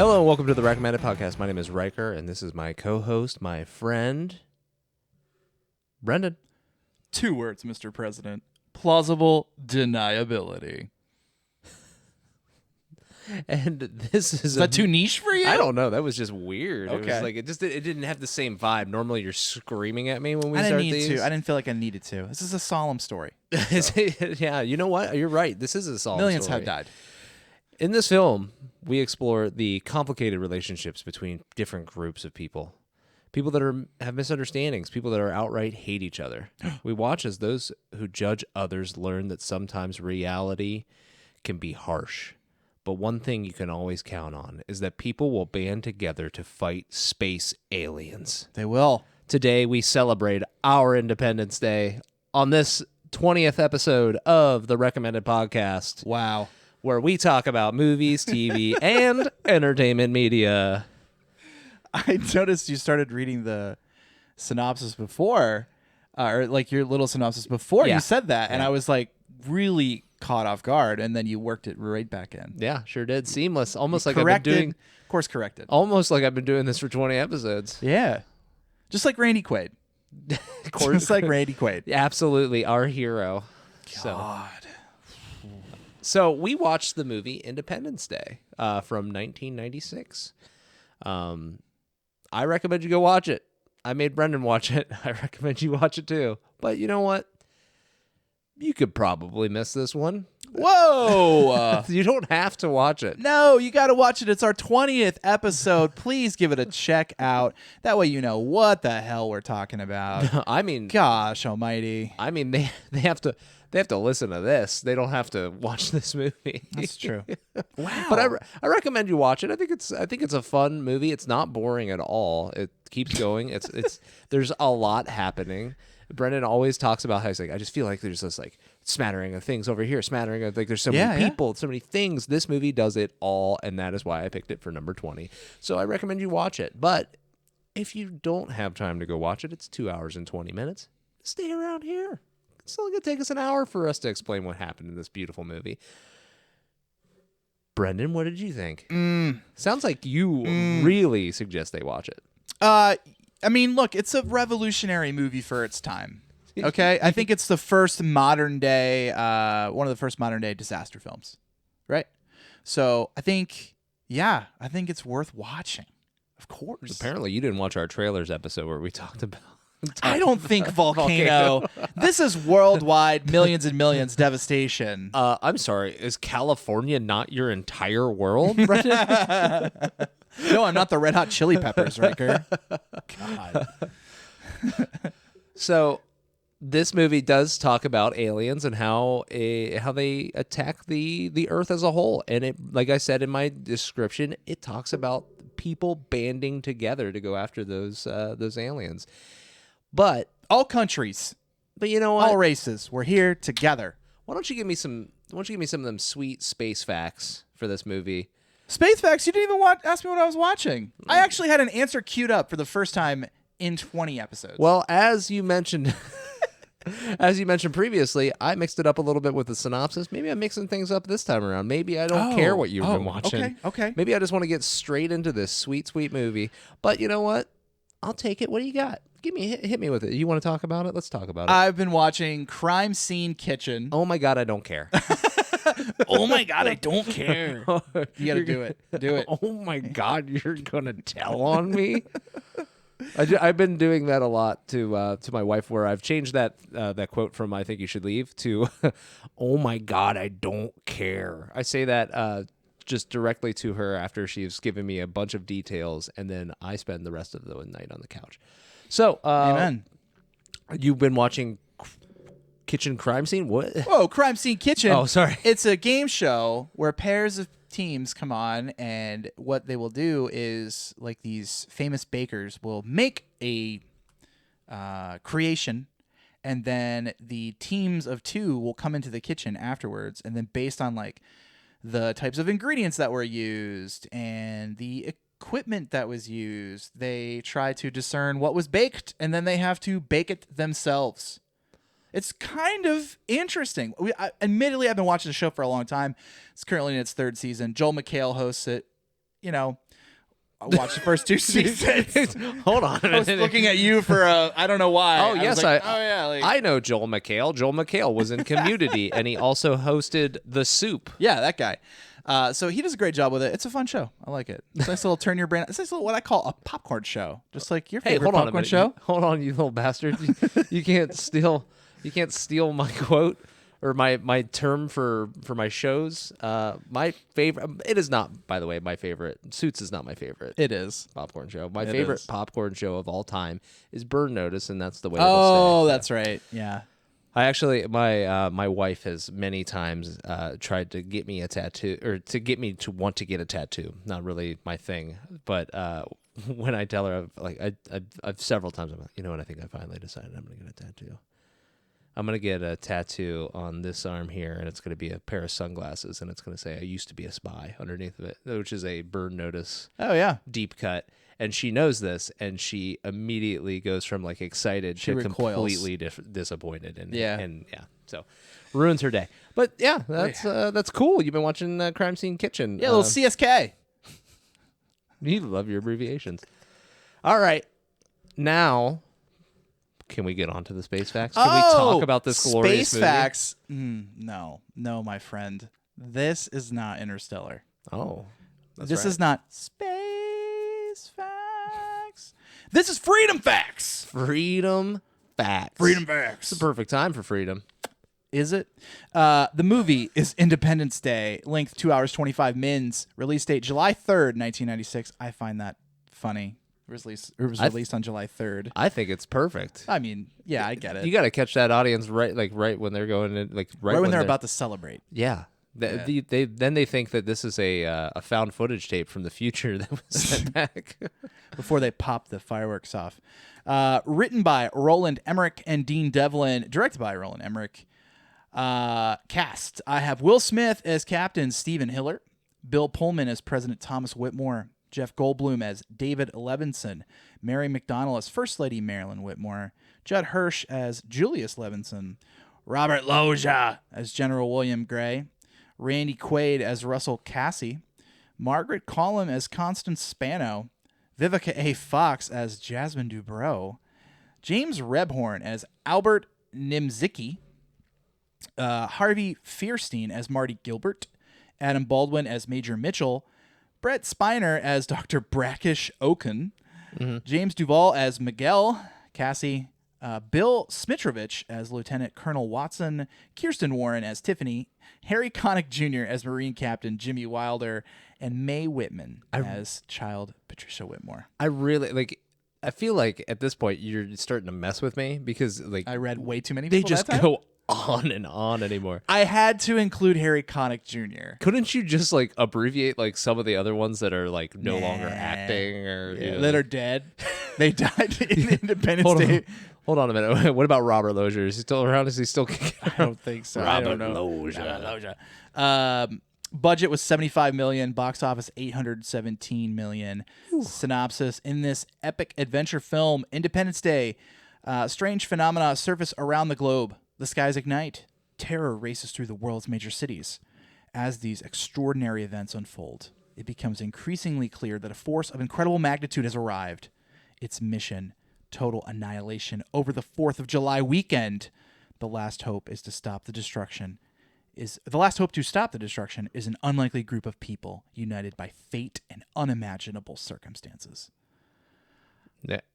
Hello and welcome to the Recommended Podcast. My name is Ryker, and this is my co-host, my friend, Brenden. 2 words, Mr. President. Plausible deniability. And this is that too niche for you? I don't know. That was just weird. Okay. It was like it didn't have the same vibe. Normally, you're screaming at me when we start these. I didn't feel like I needed to. This is a solemn story. Yeah, you know what? You're right. This is a solemn Millions story. have died. In this film, we explore the complicated relationships between different groups of people. People that have misunderstandings, people that are outright hate each other. We watch as those who judge others learn that sometimes reality can be harsh. But one thing you can always count on is that people will band together to fight space aliens. They will. Today, we celebrate our Independence Day on this 20th episode of the Recommended Podcast. Wow. Where we talk about movies, TV, and entertainment media. I noticed you started reading the synopsis before, or like your little synopsis before you said that, and I was like really caught off guard, and then you worked it right back in. Yeah, sure did. Seamless. Almost like corrected, I've been doing... Course corrected. Almost like I've been doing this for 20 episodes. Yeah. Just like Randy Quaid. Just like Randy Quaid. Absolutely. Our hero. God. So we watched the movie Independence Day from 1996. I recommend you go watch it. I made Brenden watch it. I recommend you watch it too. But you know what? You could probably miss this one. Whoa! You don't have to watch it. No, you got to watch it. It's our 20th episode. Please give it a check out. That way you know what the hell we're talking about. I mean, gosh almighty. I mean, they have to listen to this. They don't have to watch this movie. That's true. Wow. But I recommend you watch it. I think it's a fun movie. It's not boring at all. It keeps going. It's there's a lot happening. Brenden always talks about how he's like, I just feel like there's this like smattering of things over here, smattering of like there's so many people, so many things. This movie does it all, and that is why I picked it for number 20. So I recommend you watch it. But if you don't have time to go watch it, it's 2 hours and 20 minutes. Stay around here. It's only going to take us an hour for us to explain what happened in this beautiful movie. Brenden, what did you think? Sounds like you really suggest they watch it. I mean, look, it's a revolutionary movie for its time. Okay? I think it's the first modern day, one of the first modern day disaster films. Right? So I think it's worth watching. Of course. Apparently you didn't watch our trailers episode where we talked about... I don't think volcano. This is worldwide millions and millions devastation. I'm sorry. Is California not your entire world, Brenden? No, I'm not the Red Hot Chili Peppers, Ryker. God. So this movie does talk about aliens and how they attack the Earth as a whole. And it, like I said in my description, it talks about people banding together to go after those aliens. But all countries, but you know what? All races, we're here together. Why don't you give me some of them sweet space facts for this movie? Space facts? You didn't even ask me what I was watching. I actually had an answer queued up for the first time in 20 episodes. Well, as you mentioned previously, I mixed it up a little bit with the synopsis. Maybe I'm mixing things up this time around. Maybe I don't care what you've been watching. Okay. Maybe I just want to get straight into this sweet, sweet movie. But you know what? I'll take it. What do you got? Hit me with it. You want to talk about it? Let's talk about it. I've been watching Crime Scene Kitchen. Oh my God, I don't care. Oh my God, I don't care. You got to do it. Do it. Oh my God, you're going to tell on me? I've been doing that a lot to my wife, where I've changed that quote from "I think you should leave" to "Oh my God, I don't care." I say that just directly to her after she's given me a bunch of details, and then I spend the rest of the night on the couch. So, amen. You've been watching Kitchen Crime Scene? What? Whoa, Crime Scene Kitchen. Oh, sorry. It's a game show where pairs of teams come on, and what they will do is, like, these famous bakers will make a creation, and then the teams of 2 will come into the kitchen afterwards, and then based on, like, the types of ingredients that were used and the equipment that was used, they try to discern what was baked, and then they have to bake it themselves. It's kind of interesting. Admittedly, I've been watching the show for a long time. It's currently in its 3rd season. Joel McHale hosts it. You know, watched the first 2 seasons. Hold on a I was minute. looking at you for I don't know why. Oh, I was yes, like, oh yeah, like, I know Joel McHale. Joel McHale was in Community, and he also hosted The Soup. yeah, that guy. So he does a great job with it. It's a fun show. I like it. It's a nice little turn your brain. It's a nice little what I call a popcorn show, just like your Hey, favorite hold on a popcorn minute. show. Hold on, you little bastard. You can't steal. You can't steal my quote or my term for my shows. My favorite. It is not, by the way, my favorite. Suits is not my favorite. It is. Popcorn show. My It favorite is. popcorn show of all time is Burn Notice, and that's the way. Oh, it'll stay. that's right. Yeah. I actually, my wife has many times tried to get me a tattoo, or to get me to want to get a tattoo. Not really my thing, but when I tell her, I've several times, I'm like, you know what? I think I finally decided I'm gonna get a tattoo. I'm gonna get a tattoo on this arm here, and it's gonna be a pair of sunglasses, and it's gonna say "I used to be a spy" underneath of it, which is a Burn Notice Oh yeah. deep cut. And she knows this, and she immediately goes from like excited to recoils. completely disappointed, and Yeah. so ruins her day. But yeah, that's cool. You've been watching Crime Scene Kitchen. Yeah, a little CSK. You love your abbreviations. All right, now can we get on to the space facts? Can we talk about this glorious Space movie? Facts? No, my friend. This is not Interstellar. Oh, This is not Space Facts. This is Freedom Facts. Freedom Facts. Freedom Facts. It's the perfect time for freedom. Is it? The movie is Independence Day. Length 2 hours 25 mins. Release date July 3rd, 1996. I find that funny. It was released on July 3rd. I think it's perfect. I mean, yeah, I get it. You got to catch that audience right when they're going in, right when they're about to celebrate. Yeah. They think that this is a found footage tape from the future that was sent back. Before they pop the fireworks off. Written by Roland Emmerich and Dean Devlin. Directed by Roland Emmerich. Cast. I have Will Smith as Captain Stephen Hiller. Bill Pullman as President Thomas Whitmore. Jeff Goldblum as David Levinson. Mary McDonnell as First Lady Marilyn Whitmore. Judd Hirsch as Julius Levinson. Robert Loggia as General William Gray. Randy Quaid as Russell Cassie. Margaret Collum as Constance Spano. Vivica A. Fox as Jasmine Dubrow. James Rebhorn as Albert Nimzicki. Harvey Fierstein as Marty Gilbert. Adam Baldwin as Major Mitchell. Brett Spiner as Dr. Brackish Oaken. James Duvall as Miguel Cassie. Bill Smitrovich as Lieutenant Colonel Watson. Kirsten Warren as Tiffany. Harry Connick Jr. as Marine Captain Jimmy Wilder. And Mae Whitman as Child Patricia Whitmore. I feel like at this point you're starting to mess with me because I read way too many they people just that time. go on and on anymore. I had to include Harry Connick Jr. Couldn't you just abbreviate some of the other ones that are no longer acting or that are dead? They died in Independence Day. Hold on a minute. What about Robert Loggia? Is he still around? Is he still kicking? I don't think so. I don't know. Loggia. Budget was $75 million. Box office $817 million. Synopsis: in this epic adventure film, Independence Day, strange phenomena surface around the globe. The skies ignite. Terror races through the world's major cities. As these extraordinary events unfold, it becomes increasingly clear that a force of incredible magnitude has arrived. Its mission: total annihilation over the 4th of July weekend. The last hope to stop the destruction is an unlikely group of people united by fate and unimaginable circumstances.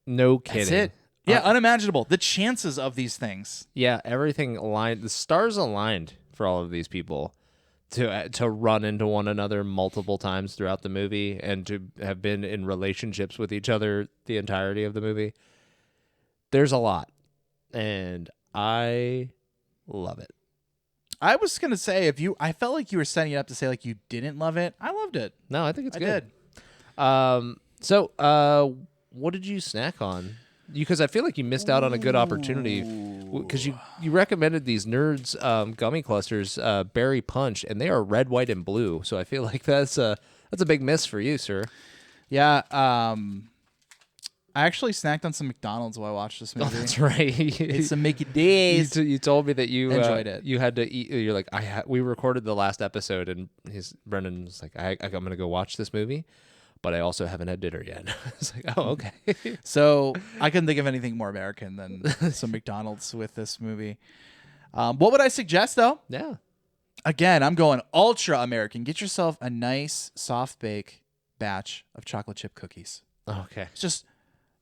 No kidding. That's it. Yeah, unimaginable. The chances of these things. Yeah, everything aligned. The stars aligned for all of these people to run into one another multiple times throughout the movie and to have been in relationships with each other the entirety of the movie. There's a lot, and I love it. I was gonna say I felt like you were setting it up to say you didn't love it. I loved it. No, I think it's good. Did. So, what did you snack on? Because I feel like you missed out on a good opportunity because you recommended these Nerds gummy clusters, Berry Punch, and they are red, white, and blue. So I feel like that's a big miss for you, sir. Yeah. I actually snacked on some McDonald's while I watched this movie. Oh, that's right. It's some Mickey D's. You told me that you enjoyed it. You had to eat. You're like, we recorded the last episode, and Brendan was like, I'm going to go watch this movie, but I also haven't had dinner yet. It's like, oh, okay. So I couldn't think of anything more American than some McDonald's with this movie. What would I suggest, though? Yeah. Again, I'm going ultra American. Get yourself a nice soft bake batch of chocolate chip cookies. Okay. It's just,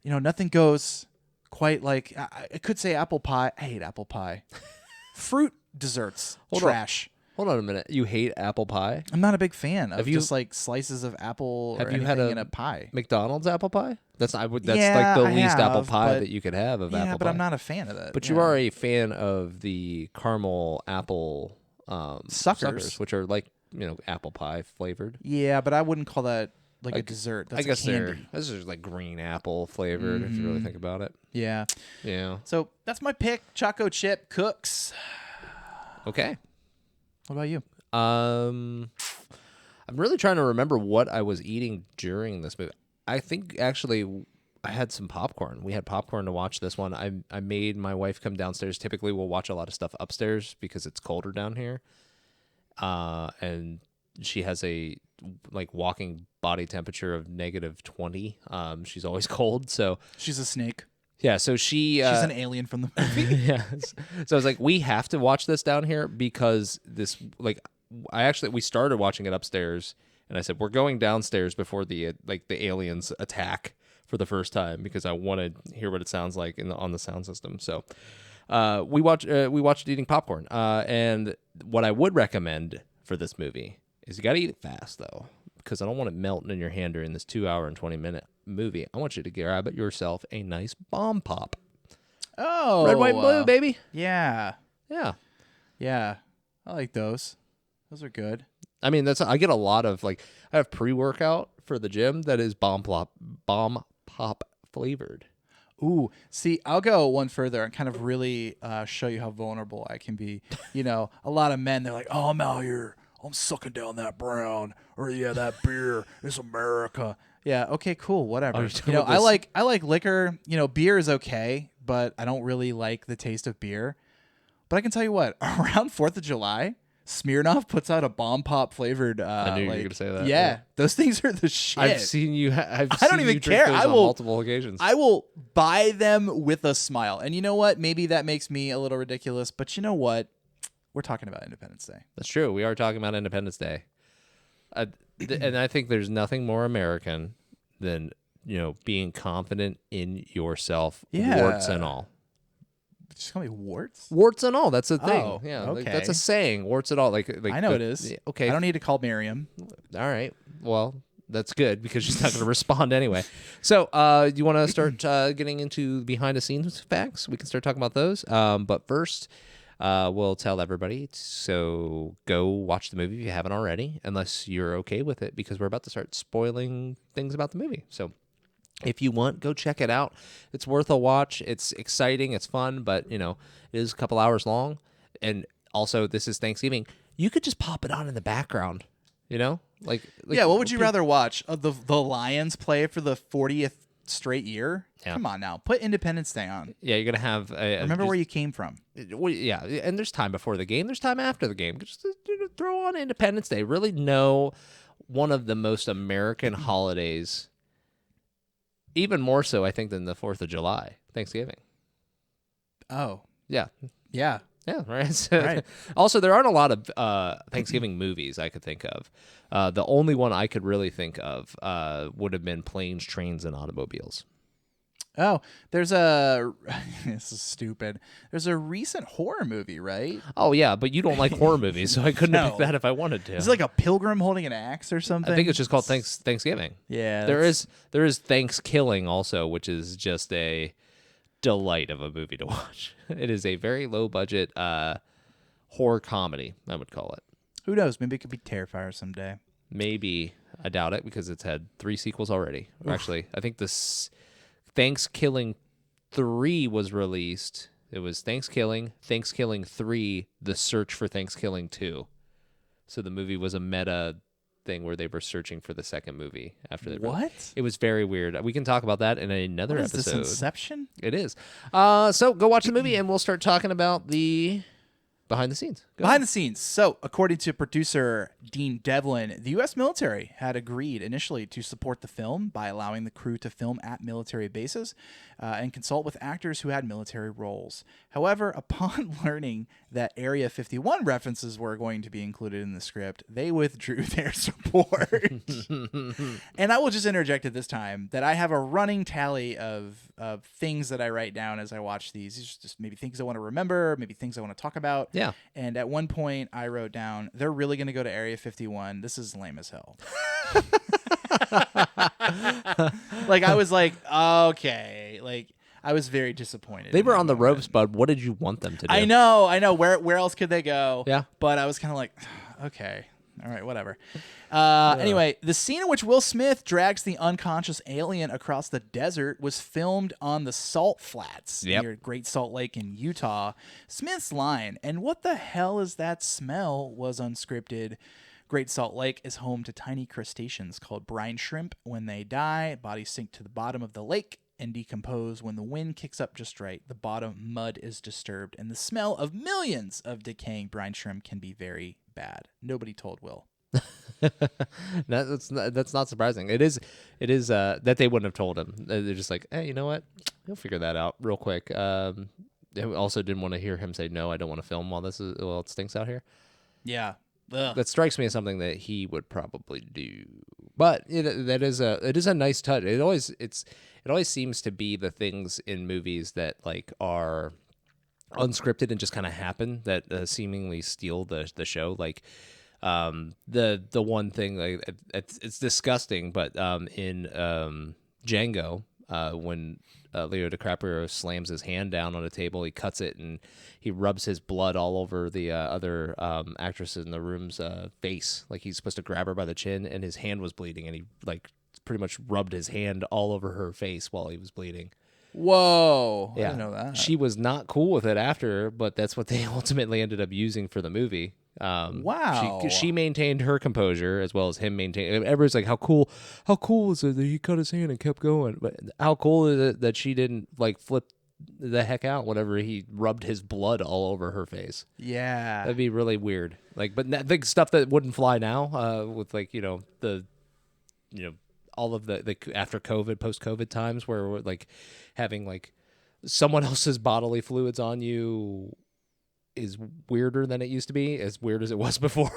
nothing goes quite like, I could say apple pie. I hate apple pie. Fruit desserts, trash. Hold on a minute. You hate apple pie? I'm not a big fan of Have you- just like slices of apple Have or you anything had in a pie. McDonald's apple pie? That's like Yeah, the I least apple have, pie but- that you could have of apple Yeah, pie. but I'm not a fan of that. But you are a fan of the caramel apple Suckers. which are like, apple pie flavored. Yeah, but I wouldn't call that like a dessert. That's I guess a candy. this is like green apple flavored if you really think about it. Yeah. Yeah. So that's my pick. Choco chip cooks. Okay. What about you? I'm really trying to remember what I was eating during this movie. I think actually I had some popcorn. We had popcorn to watch this one. I made my wife come downstairs. Typically we'll watch a lot of stuff upstairs because it's colder down here. And she has a walking body temperature of -20. She's always cold. So She's a snake. yeah, so she's She's an alien from the movie. yes. So I was like, we have to watch this down here because this, we started watching it upstairs, and I said we're going downstairs before the aliens attack for the first time because I want to hear what it sounds like on the sound system. So we watched eating popcorn, and what I would recommend for this movie is you got to eat it fast though, because I don't want it melting in your hand during this 2-hour and 20-minute movie. I want you to grab yourself a nice bomb pop. Oh. Red, white, and blue, baby. Yeah. Yeah. Yeah. I like those. Those are good. I mean, I get a lot of I have pre-workout for the gym that is bomb pop flavored. Ooh, see, I'll go one further and kind of really show you how vulnerable I can be. A lot of men, they're like, "Oh, I'm out here. I'm sucking down that brown, or that beer. It's America." Yeah, okay, cool, whatever. you're talking about I like liquor. Beer is okay, but I don't really like the taste of beer. But I can tell you what, around 4th of July, Smirnoff puts out a bomb pop flavored. I knew you were gonna say that. Yeah, those things are the shit. I've seen you. I don't even care. I will on multiple occasions. I will buy them with a smile. And you know what? Maybe that makes me a little ridiculous, but you know what? We're talking about Independence Day. That's true. We are talking about Independence Day, and I think there's nothing more American than being confident in yourself, Yeah. warts and all. Just call me warts? Warts and all. That's a thing. Oh, Yeah, okay. that's a saying. Warts and all. Like I know it is. Yeah, okay. I don't need to call Miriam. All right. Well, that's good because she's not going to respond anyway. So, you want to start getting into behind the scenes facts? We can start talking about those. But first, we'll tell everybody. So go watch the movie if you haven't already, unless you're okay with it, because we're about to start spoiling things about the movie. So if you want, go check it out. It's worth a watch. It's exciting. It's fun, but it is a couple hours long. And also, this is Thanksgiving. You could just pop it on in the background. Yeah. What would you rather watch? The Lions play for the 40th straight year? Yeah. Come on now, put Independence Day on. Yeah, you're gonna have. Remember where you came from. Yeah, and there's time before the game. There's time after the game. Just throw on Independence Day. Really know one of the most American holidays. Even more so, I think, than the 4th of July, Thanksgiving. Oh, Yeah. yeah. Yeah, right. So, Right. Also, there aren't a lot of Thanksgiving movies I could think of. The only one I could really think of would have been Planes, Trains, and Automobiles. Oh, this is stupid. There's a recent horror movie, right? Oh, yeah, but you don't like horror movies, so I couldn't have No. picked that if I wanted to. Is it like a pilgrim holding an axe or something? I think it's just called Thanksgiving. Yeah. There is Thanksgiving also, which is just a delight of a movie to watch. It is a very low budget horror comedy, I would call it. Who knows? Maybe it could be Terrifier someday. Maybe. I doubt it because it's had 3 sequels already. Actually, I think this Thanksgiving 3 was released. It was Thanksgiving 3, The Search for Thanksgiving 2. So the movie was a meta thing where they were searching for the second movie after they What? It was very weird. We can talk about that in another What is episode. this, Inception? It is. So go watch the movie and we'll start talking about the Behind the scenes. Go Behind the scenes. So, according to producer Dean Devlin, the U.S. military had agreed initially to support the film by allowing the crew to film at military bases and consult with actors who had military roles. However, upon learning that Area 51 references were going to be included in the script, they withdrew their support. And I will just interject at this time that I have a running tally of things that I write down as I watch these. These are just maybe things I want to remember, maybe things I want to talk about. Yeah. And at one point, I wrote down, they're really going to go to Area 51. This is lame as hell. Like, I was like, okay. Like, I was very disappointed. They in were that on the moment. ropes, bud. What did you want them to do? I know. Where else could they go? Yeah. But I was kind of like, okay. All right, whatever. Anyway, the scene in which Will Smith drags the unconscious alien across the desert was filmed on the Salt Flats near Great Salt Lake in Utah. Smith's line, "And what the hell is that smell?" was unscripted. Great Salt Lake is home to tiny crustaceans called brine shrimp. When they die, bodies sink to the bottom of the lake and decompose. When the wind kicks up just right, the bottom mud is disturbed, and the smell of millions of decaying brine shrimp can be very bad. Nobody told Will. That's not surprising. It is that they wouldn't have told him. They're just like, hey, you know what? He'll figure that out real quick. They also didn't want to hear him say, no, I don't want to film while it stinks out here. Yeah. Ugh. That strikes me as something that he would probably do. But it is a nice touch. It always seems to be the things in movies that like are unscripted and just kind of happen that seemingly steal the show. Like the one thing, like it's disgusting, but in Django, when Leo DiCaprio slams his hand down on a table, he cuts it and he rubs his blood all over the other actress in the room's face. Like he's supposed to grab her by the chin, and his hand was bleeding, and he like pretty much rubbed his hand all over her face while he was bleeding. Whoa. Yeah. I didn't know that. She was not cool with it after, but that's what they ultimately ended up using for the movie. Wow. She maintained her composure as well as him maintaining. Everybody's like, how cool is it that he cut his hand and kept going? But how cool is it that she didn't like flip the heck out whenever he rubbed his blood all over her face? Yeah. That'd be really weird. Like, but the stuff that wouldn't fly now, with like, all of the after COVID, post-COVID times where we're like having like someone else's bodily fluids on you is weirder than it used to be, as weird as it was before.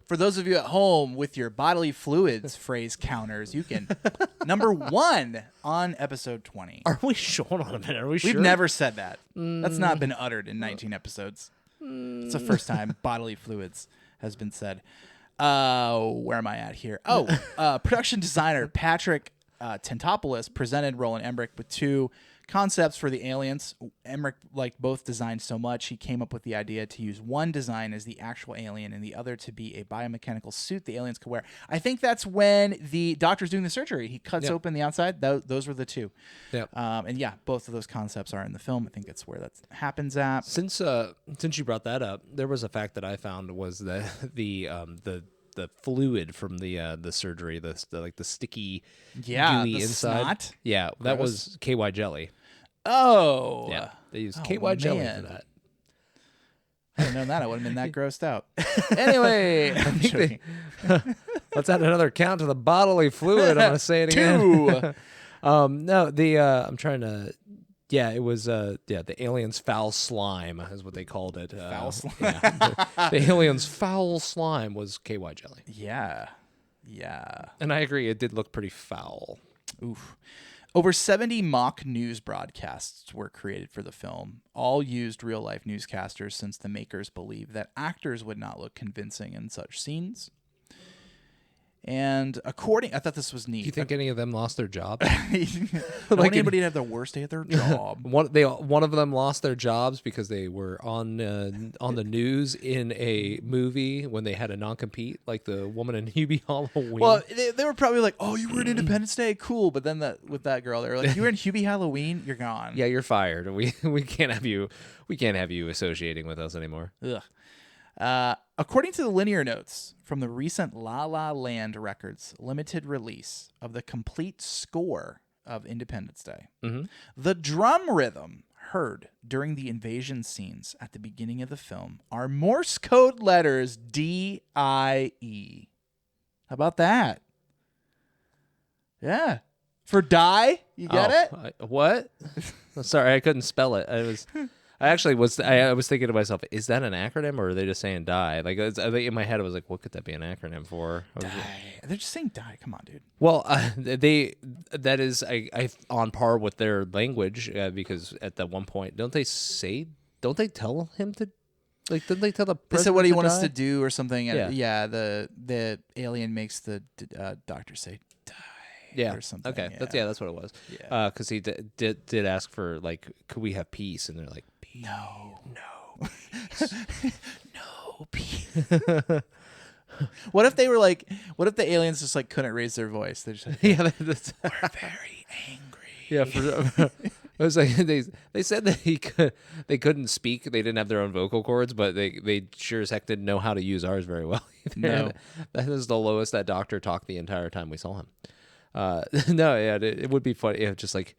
For those of you at home with your bodily fluids phrase counters, you can number 1 on episode 20. Are we sure? Hold on a minute. Are we sure? We've never said that. That's not been uttered in 19 episodes. It's the first time bodily fluids has been said. Where am I at here? Production designer Patrick Tentopoulos presented Roland Emmerich with 2 concepts for the aliens. Emmerich liked both designs so much, he came up with the idea to use one design as the actual alien and the other to be a biomechanical suit the aliens could wear. I think that's when the doctor's doing the surgery. He cuts open the outside. Those were the 2. Yep. And yeah, both of those concepts are in the film. I think that's where that happens at. Since you brought that up, there was a fact that I found was that the fluid from the surgery, the sticky gooey the inside. snot? Yeah, Gross. that was KY jelly. Oh. Yeah, they used KY jelly for that. I didn't know that. I would have been that grossed out. Anyway, I'm joking. Let's add another count to the bodily fluid. I'm gonna say it again. 2. No, I'm trying to. Yeah, it was the alien's foul slime is what they called it. Foul slime. Yeah, the alien's foul slime was KY jelly. Yeah. And I agree, it did look pretty foul. Oof. Over 70 mock news broadcasts were created for the film. All used real-life newscasters since the makers believed that actors would not look convincing in such scenes. And I thought this was neat. Do you think any of them lost their job? I don't want anybody to have the worst day at their job. One of them lost their jobs because they were on the news in a movie when they had a non-compete, like the woman in Hubie Halloween. Well, they were probably like, "Oh, you were in Independence Day, cool." But then with that girl, they were like, "You were in Hubie Halloween, you're gone." Yeah, you're fired. We can't have you. We can't have you associating with us anymore. Ugh. According to the linear notes from the recent La La Land Records limited release of the complete score of Independence Day, the drum rhythm heard during the invasion scenes at the beginning of the film are Morse code letters D-I-E. How about that? Yeah. For die? You get it? What? Sorry, I couldn't spell it. I was thinking to myself, is that an acronym or are they just saying die? Like in my head, I was like, what could that be an acronym for? Die. They're just saying die. Come on, dude. Well, that is I on par with their language because at that one point, don't they tell him to, like, didn't they tell the president They said, what do you want die? us to do or something? Yeah. The alien makes the doctor say die. Yeah. Or something. Okay. Yeah. That's what it was. Yeah. Because he did ask for, like, could we have peace? And they're like, peace. No. No peace. What if they were like, what if the aliens just like couldn't raise their voice? They're just like, Yeah, that's, we're very angry. yeah. I was like, they said that they couldn't speak. They didn't have their own vocal cords, but they sure as heck didn't know how to use ours very well either. No. That is the lowest that doctor talked the entire time we saw him. No, yeah, it would be funny if just like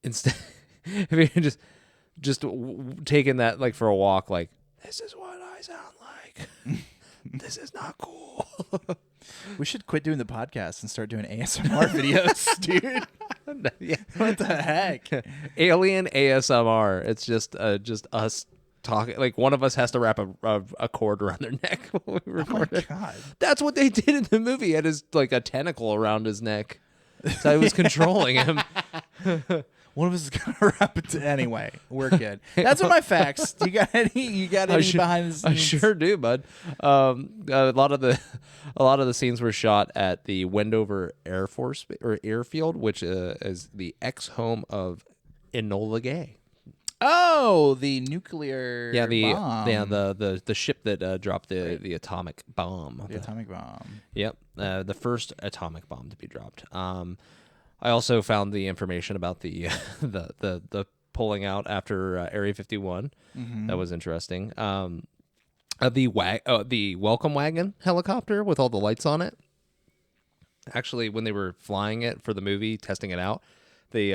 instead if you just taking that like for a walk, like, this is what I sound like. This is not cool. We should quit doing the podcast and start doing ASMR videos, dude. Yeah. What the heck? Alien ASMR. It's just us talking. Like, one of us has to wrap a cord around their neck when we record it. God. That's what they did in the movie. He had like a tentacle around his neck, so I was controlling him. One of us is gonna wrap it anyway. We're good. That's what my facts. You got any? You got any behind the scenes? I sure do, bud. A lot of the scenes were shot at the Wendover Air Force or Airfield, which is the ex-home of Enola Gay. Oh, the nuclear bomb. The ship that dropped the atomic bomb. The atomic bomb. Yep, the first atomic bomb to be dropped. I also found the information about the the pulling out after Area 51. Mm-hmm. That was interesting. The welcome wagon helicopter with all the lights on it. Actually, when they were flying it for the movie, testing it out, they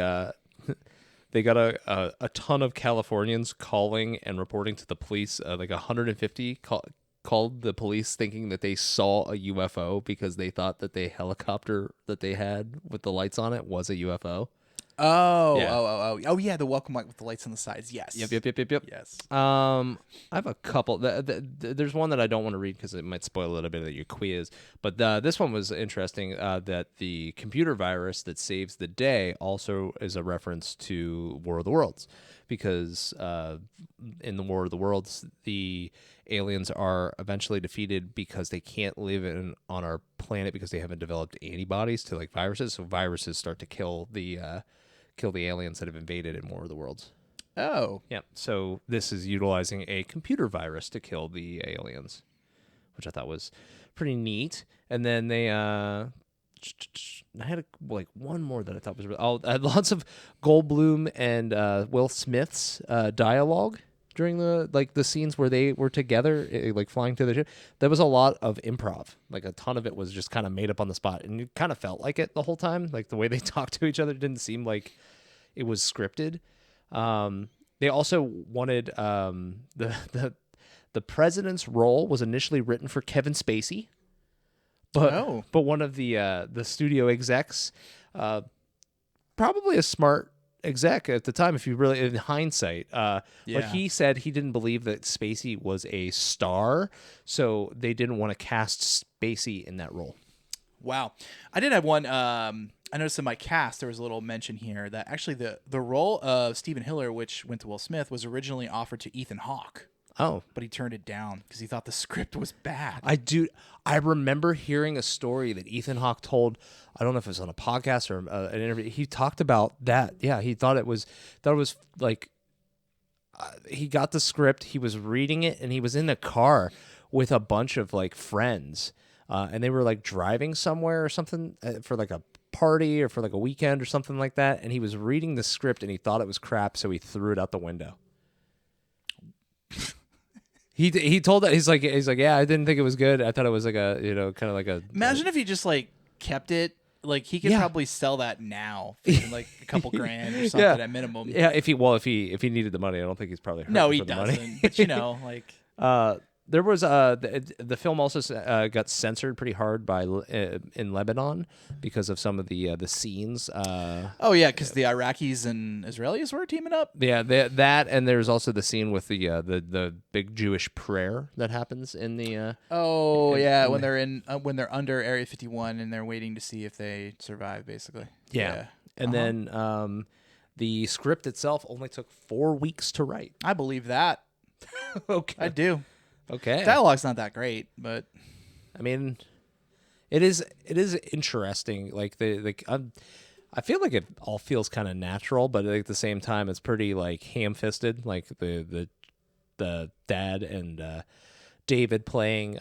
got a ton of Californians calling and reporting to the police. Like 150 called the police thinking that they saw a UFO because they thought that the helicopter that they had with the lights on it was a UFO. Oh, Yeah. oh, yeah, the welcome light with the lights on the sides. Yes. Yep. Yes. I have a couple. There's one that I don't want to read because it might spoil a little bit of your quiz. But this one was interesting. That the computer virus that saves the day also is a reference to War of the Worlds, because in the War of the Worlds, the aliens are eventually defeated because they can't live on our planet because they haven't developed antibodies to like viruses. So viruses start to kill the aliens that have invaded in War of the Worlds. Oh. Yeah. So this is utilizing a computer virus to kill the aliens, which I thought was pretty neat. And then they I had one more that I thought was I had lots of Goldblum and Will Smith's dialogue during the scenes where they were together, like flying through the ship. There was a lot of improv. Like a ton of it was just kind of made up on the spot, and you kind of felt like it the whole time. Like the way they talked to each other didn't seem like it was scripted. They also wanted the president's role was initially written for Kevin Spacey, but one of the studio execs, probably a smart exec at the time, if you really in hindsight, but he said he didn't believe that Spacey was a star, so they didn't want to cast Spacey in that role. Wow. I did have one. I noticed in my cast there was a little mention here that actually the role of Stephen Hiller, which went to Will Smith, was originally offered to Ethan Hawke. Oh, but he turned it down because he thought the script was bad. I remember hearing a story that Ethan Hawke told. I don't know if it was on a podcast or an interview. He talked about that. Yeah, he thought it was like he got the script. He was reading it, and he was in the car with a bunch of like friends, and they were like driving somewhere or something for like a party or for like a weekend or something like that. And he was reading the script, and he thought it was crap, so he threw it out the window. He told that he's like, yeah, I didn't think it was good. I thought it was like a, kind of like a. Imagine if he just like kept it Like he could Yeah. probably sell that now for like a couple grand or something at minimum. Yeah, if he needed the money, I don't think he's probably hurting No, he for the doesn't. money. But you know, like There was the film also got censored pretty hard by in Lebanon because of some of the scenes. oh yeah, because the Iraqis and Israelis were teaming up. Yeah, that and there's also the scene with the big Jewish prayer that happens in the. Oh in- yeah, in when the- they're in when they're under Area 51 and they're waiting to see if they survive, basically. Yeah. And then the script itself only took 4 weeks to write. I believe that. Okay. I do. Okay. Dialogue's not that great, but I mean, it is interesting. Like I feel like it all feels kind of natural, but at the same time, it's pretty like ham-fisted. Like the dad and David playing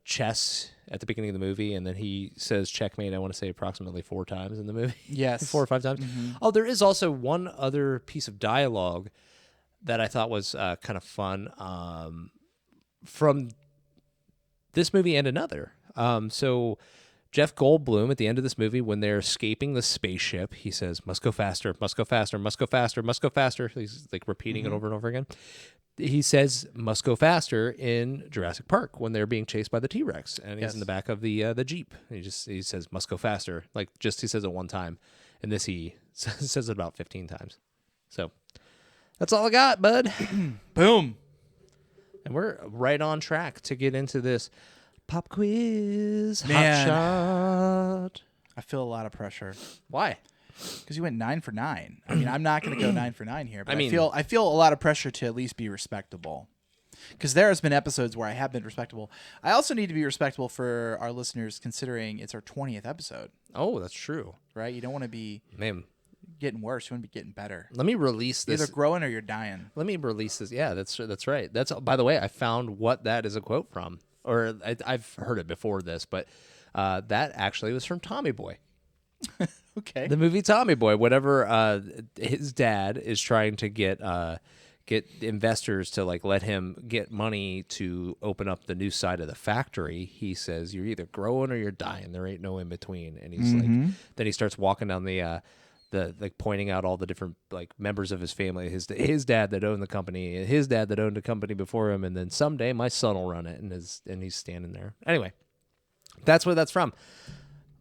chess at the beginning of the movie, and then he says checkmate. I want to say approximately 4 times in the movie. yes, 4 or 5 times. Oh, there is also one other piece of dialogue that I thought was kind of fun from this movie and another. So Jeff Goldblum at the end of this movie, when they're escaping the spaceship, he says, "Must go faster, must go faster, must go faster, must go faster." He's like repeating it over and over again. He says "must go faster" in Jurassic Park when they're being chased by the T-Rex, and he's in the back of the Jeep. He says "must go faster," like he says it one time, and this he says it about 15 times. So that's all I got, bud. boom. And we're right on track to get into this pop quiz. Man. Hot shot. I feel a lot of pressure Why? because you went 9 for 9. I mean, I'm not going to go 9 for 9 here, but I mean- I feel a lot of pressure to at least be respectable. Because there has been episodes where I have been respectable. I also need to be respectable for our listeners, considering it's our 20th episode, Oh, that's true. right? You don't want to be Man, getting worse. You want to be getting better. let me release this. Either growing or you're dying. Let me release this. Yeah, that's right. That's, by the way, I found what that is a quote from, or I've heard it before this, but that actually was from Tommy Boy. Okay. The movie Tommy Boy. Whenever his dad is trying to get investors to like let him get money to open up the new side of the factory, he says, "You're either growing or you're dying. There ain't no in between." And he's like, then he starts walking down the like pointing out all the different like members of his family, his dad that owned the company, his dad that owned a company before him, and then someday my son will run it, and he's standing there. Anyway, that's where that's from.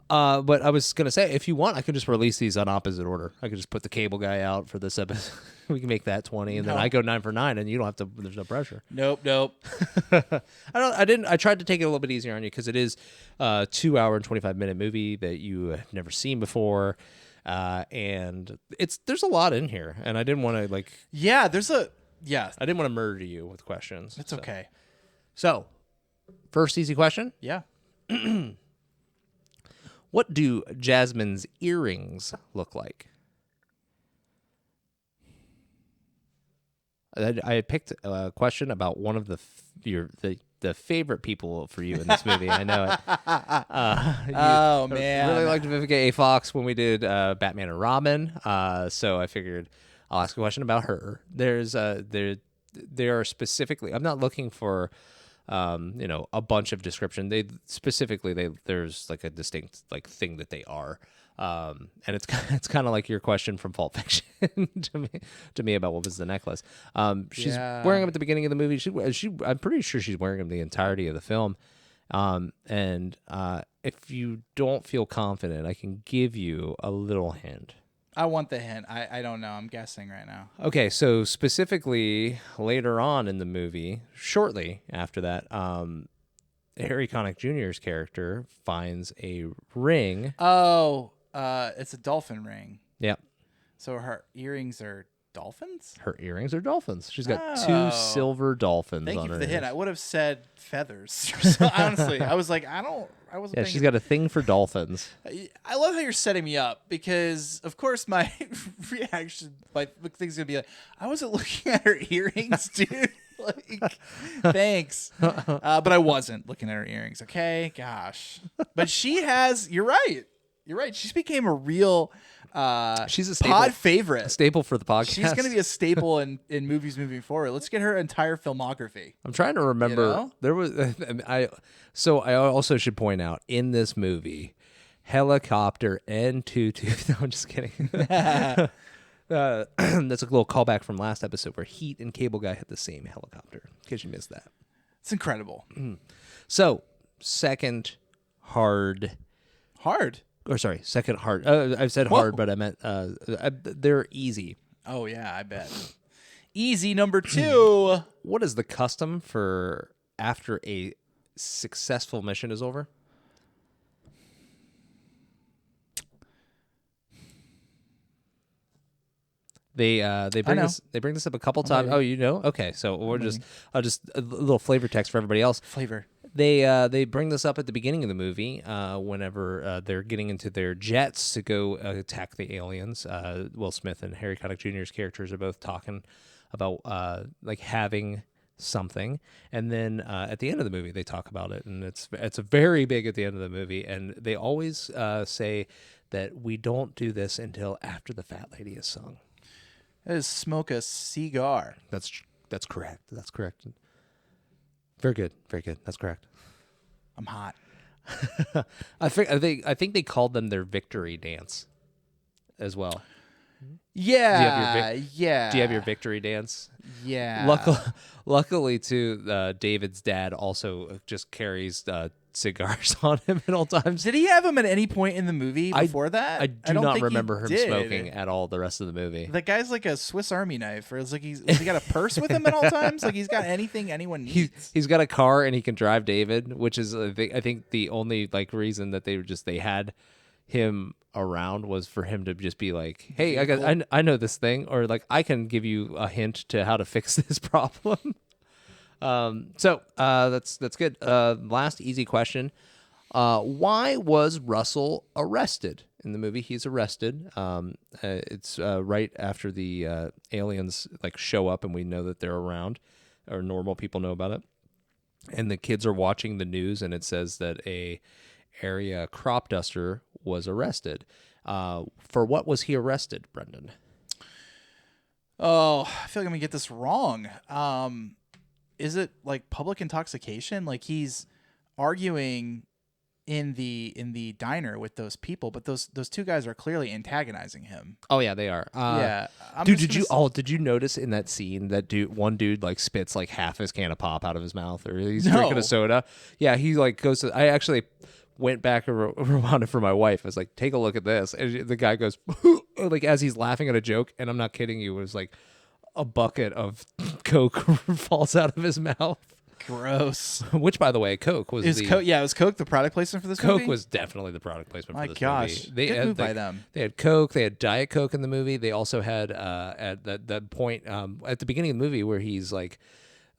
But I was gonna say, if you want, I could just release these on opposite order. I could just put the cable guy out for this episode. We can make that 20, and then I go 9 for 9, and you don't have to. There's no pressure. Nope. I tried to take it a little bit easier on you because it is a 2 hour and 25-minute movie that you have never seen before. And there's a lot in here, and I didn't want to Yeah, I didn't want to murder you with questions. it's okay. So, first easy question: Yeah. what do Jasmine's earrings look like? I picked a question about one of the favorite people for you in this movie. I know it. Oh man. Really liked Vivica A. Fox when we did Batman and Robin. So I figured I'll ask a question about her. There are specifically. I'm not looking for, a bunch of description. There's like a distinct like thing that they are. And it's kind of like your question from Pulp Fiction to me about what was the necklace. She's wearing them at the beginning of the movie. I'm pretty sure she's wearing them the entirety of the film. And if you don't feel confident, I can give you a little hint. I want the hint. I don't know. I'm guessing right now. Okay, so specifically later on in the movie, shortly after that, Harry Connick Jr.'s character finds a ring. Oh, it's a dolphin ring. Yep. So her earrings are dolphins? Her earrings are dolphins. She's got Oh. 2 silver dolphins Thank on you her for the hint. ears. I would have said feathers. So, honestly, I was like, I wasn't Yeah, thinking. she's got a thing for dolphins. I love how you're setting me up because, of course, my reaction, my thing's gonna be like, I wasn't looking at her earrings, dude. Like, thanks, but I wasn't looking at her earrings. Okay, gosh, but she has. You're right. You're right. She's became a real. She's a staple, pod favorite. Staple for the podcast. She's going to be a staple in movies moving forward. Let's get her entire filmography. I'm trying to remember. You know? There was I also should point out in this movie, helicopter and tutu. No, I'm just kidding. That's a little callback from last episode where Heat and Cable Guy had the same helicopter. In case you missed that. It's incredible. So, second hard. Second hard. I said hard, but I meant they're easy. Oh, yeah, I bet. Easy number 2. What is the custom for after a successful mission is over? They bring this up a couple times. Oh, you know? Okay, so I'll just a little flavor text for everybody else. Flavor. They bring this up at the beginning of the movie whenever they're getting into their jets to go attack the aliens. Will Smith and Harry Connick Jr.'s characters are both talking about like having something, and then at the end of the movie they talk about it, and it's a very big at the end of the movie, and they always say that we don't do this until after the fat lady is sung. That is smoke a cigar. That's correct. That's correct. Very good. Very good. That's correct. I'm hot. I think they called them their victory dance as well. Yeah. Do you have your victory dance? Yeah. Luckily, too, David's dad also just carries cigars on him at all times. Did he have them at any point in the movie before that? I do don't not think remember him did. smoking at all the rest of the movie. That guy's like a Swiss Army knife, or it's like has he got a purse with him at all times? Like he's got anything anyone needs. He's got a car and he can drive David, which is I think the only like reason that they had him around was for him to just be like, hey, I know this thing, or like I can give you a hint to how to fix this problem. So that's good. Last easy question. Why was Russell arrested in the movie? He's arrested. It's right after the aliens like show up and we know that they're around, or normal people know about it. And the kids are watching the news and it says that a area crop duster was arrested. For what was he arrested, Brendan? Oh, I feel like I'm gonna get this wrong. Is it like public intoxication? Like he's arguing in the diner with those people, but those two guys are clearly antagonizing him. Oh yeah, they are. Yeah, dude, did you notice in that scene that one dude like spits like half his can of pop out of his mouth, or he's drinking a soda? Yeah, he like goes to. I actually went back and rewound it for my wife. I was like, take a look at this, and the guy goes like as he's laughing at a joke, and I'm not kidding you. It was like a bucket of Coke falls out of his mouth. Gross. Which, by the way, Coke was was Coke the product placement for this movie? Coke was definitely the product placement for this gosh. movie. Good move by them. They had Coke. They had Diet Coke in the movie. They also had at that point at the beginning of the movie where he's like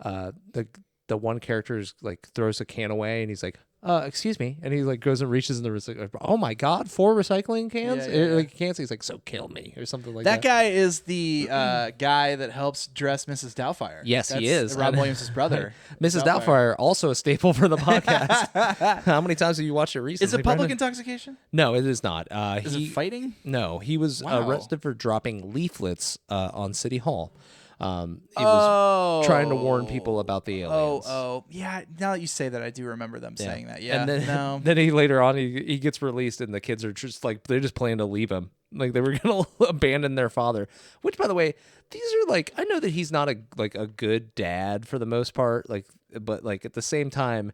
the one character's like throws a can away and he's like, excuse me, and he like goes and reaches in the recycling. Oh my God, 4 recycling cans? Like cans. He's like, so kill me or something like that. That guy is the guy that helps dress Mrs. Doubtfire. Yes, he is. Rob Williams' brother. Mrs. Doubtfire, also a staple for the podcast. How many times have you watched it recently? Is it public Brendan? Intoxication? No, it is not. Is it fighting? No, he was arrested for dropping leaflets on City Hall. He was trying to warn people about the aliens. Yeah. Now that you say that, I do remember them saying that. Yeah. And then, then he later on he gets released, and the kids are just like they're just planning to leave him. Like they were gonna abandon their father. Which, by the way, these are like I know that he's not a good dad for the most part. Like, but like at the same time,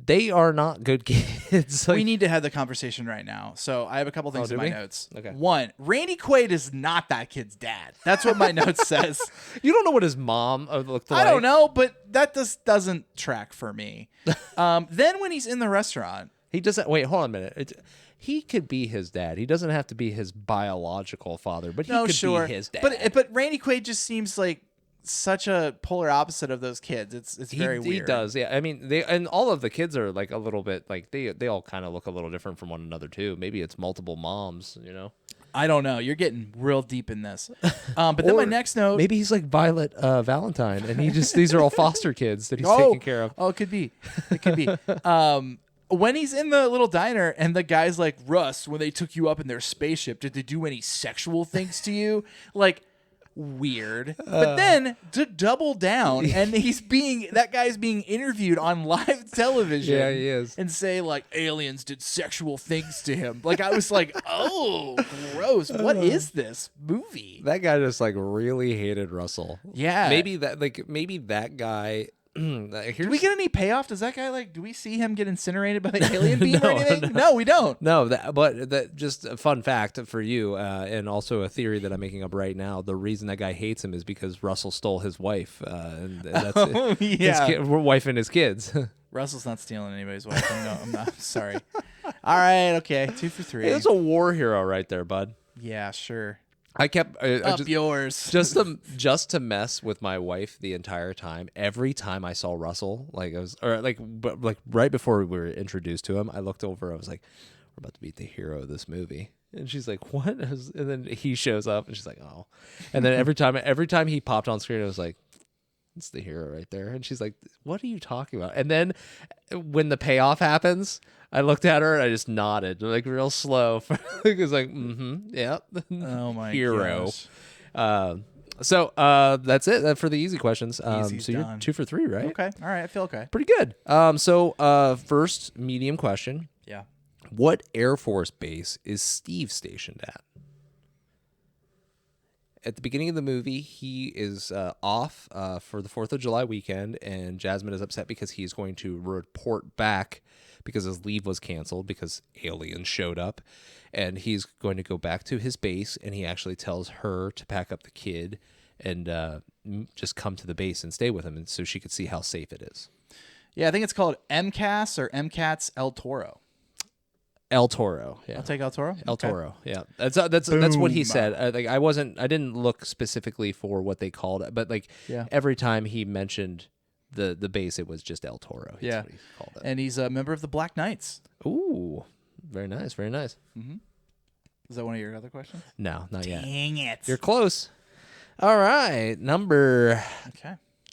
they are not good kids. We need to have the conversation right now. So I have a couple things in my notes. Okay. 1, Randy Quaid is not that kid's dad. That's what my note says. You don't know what his mom looked like. I don't know, but that just doesn't track for me. Then when he's in the restaurant, he doesn't. Wait, hold on a minute. He could be his dad. He doesn't have to be his biological father, but he could be his dad. But Randy Quaid just seems like such a polar opposite of those kids. It's very weird. He does, yeah. I mean, and all of the kids are like a little bit like they all kind of look a little different from one another too. Maybe it's multiple moms, you know. I don't know. You're getting real deep in this. But then my next note, maybe he's like Violet Valentine, and these are all foster kids that he's taking care of. Oh, it could be. It could be. When he's in the little diner and the guy's like, Russ, when they took you up in their spaceship, did they do any sexual things to you? Like, weird. But then to double down, and that guy's being interviewed on live television. Yeah, he is. And say like aliens did sexual things to him. Like I was like, oh, gross. What is this movie? That guy just like really hated Russell. Yeah. Maybe that guy. Do we get any payoff? Does that guy do we see him get incinerated by the alien beam or anything? No, we don't. No, but that just a fun fact for you, and also a theory that I'm making up right now. The reason that guy hates him is because Russell stole his wife, and that's his wife and his kids. Russell's not stealing anybody's wife. I'm not. Sorry. All right. Okay. 2 for 3. Hey, that's a war hero right there, bud. Yeah. Sure. I kept yours just to mess with my wife the entire time. Every time I saw Russell, but right before we were introduced to him, I looked over. I was like, "We're about to meet the hero of this movie," and she's like, "What?" And then he shows up, and she's like, "Oh," and then every time he popped on screen, I was like, "It's the hero right there," and she's like, "What are you talking about?" And then when the payoff happens, I looked at her and I just nodded, like real slow. It was like, yep. Oh my hero. gosh. So that's it for the easy questions. So you're 2 for 3, right? Okay. All right. I feel okay. Pretty good. First medium question. Yeah. What Air Force base is Steve stationed at? At the beginning of the movie, he is off for the 4th of July weekend, and Jasmine is upset because he's going to report back because his leave was canceled because aliens showed up, and he's going to go back to his base, and he actually tells her to pack up the kid and just come to the base and stay with him, and so she could see how safe it is. Yeah, I think it's called MCAS or MCAT's El Toro. El Toro. Yeah. I'll take El Toro. El Toro. Yeah. That's what he said. I didn't look specifically for what they called it, but every time he mentioned the base, it was just El Toro. That's what he called it. And he's a member of the Black Knights. Ooh, very nice. Very nice. Mm-hmm. Is that one of your other questions? No, not yet. Dang it. You're close. All right. Number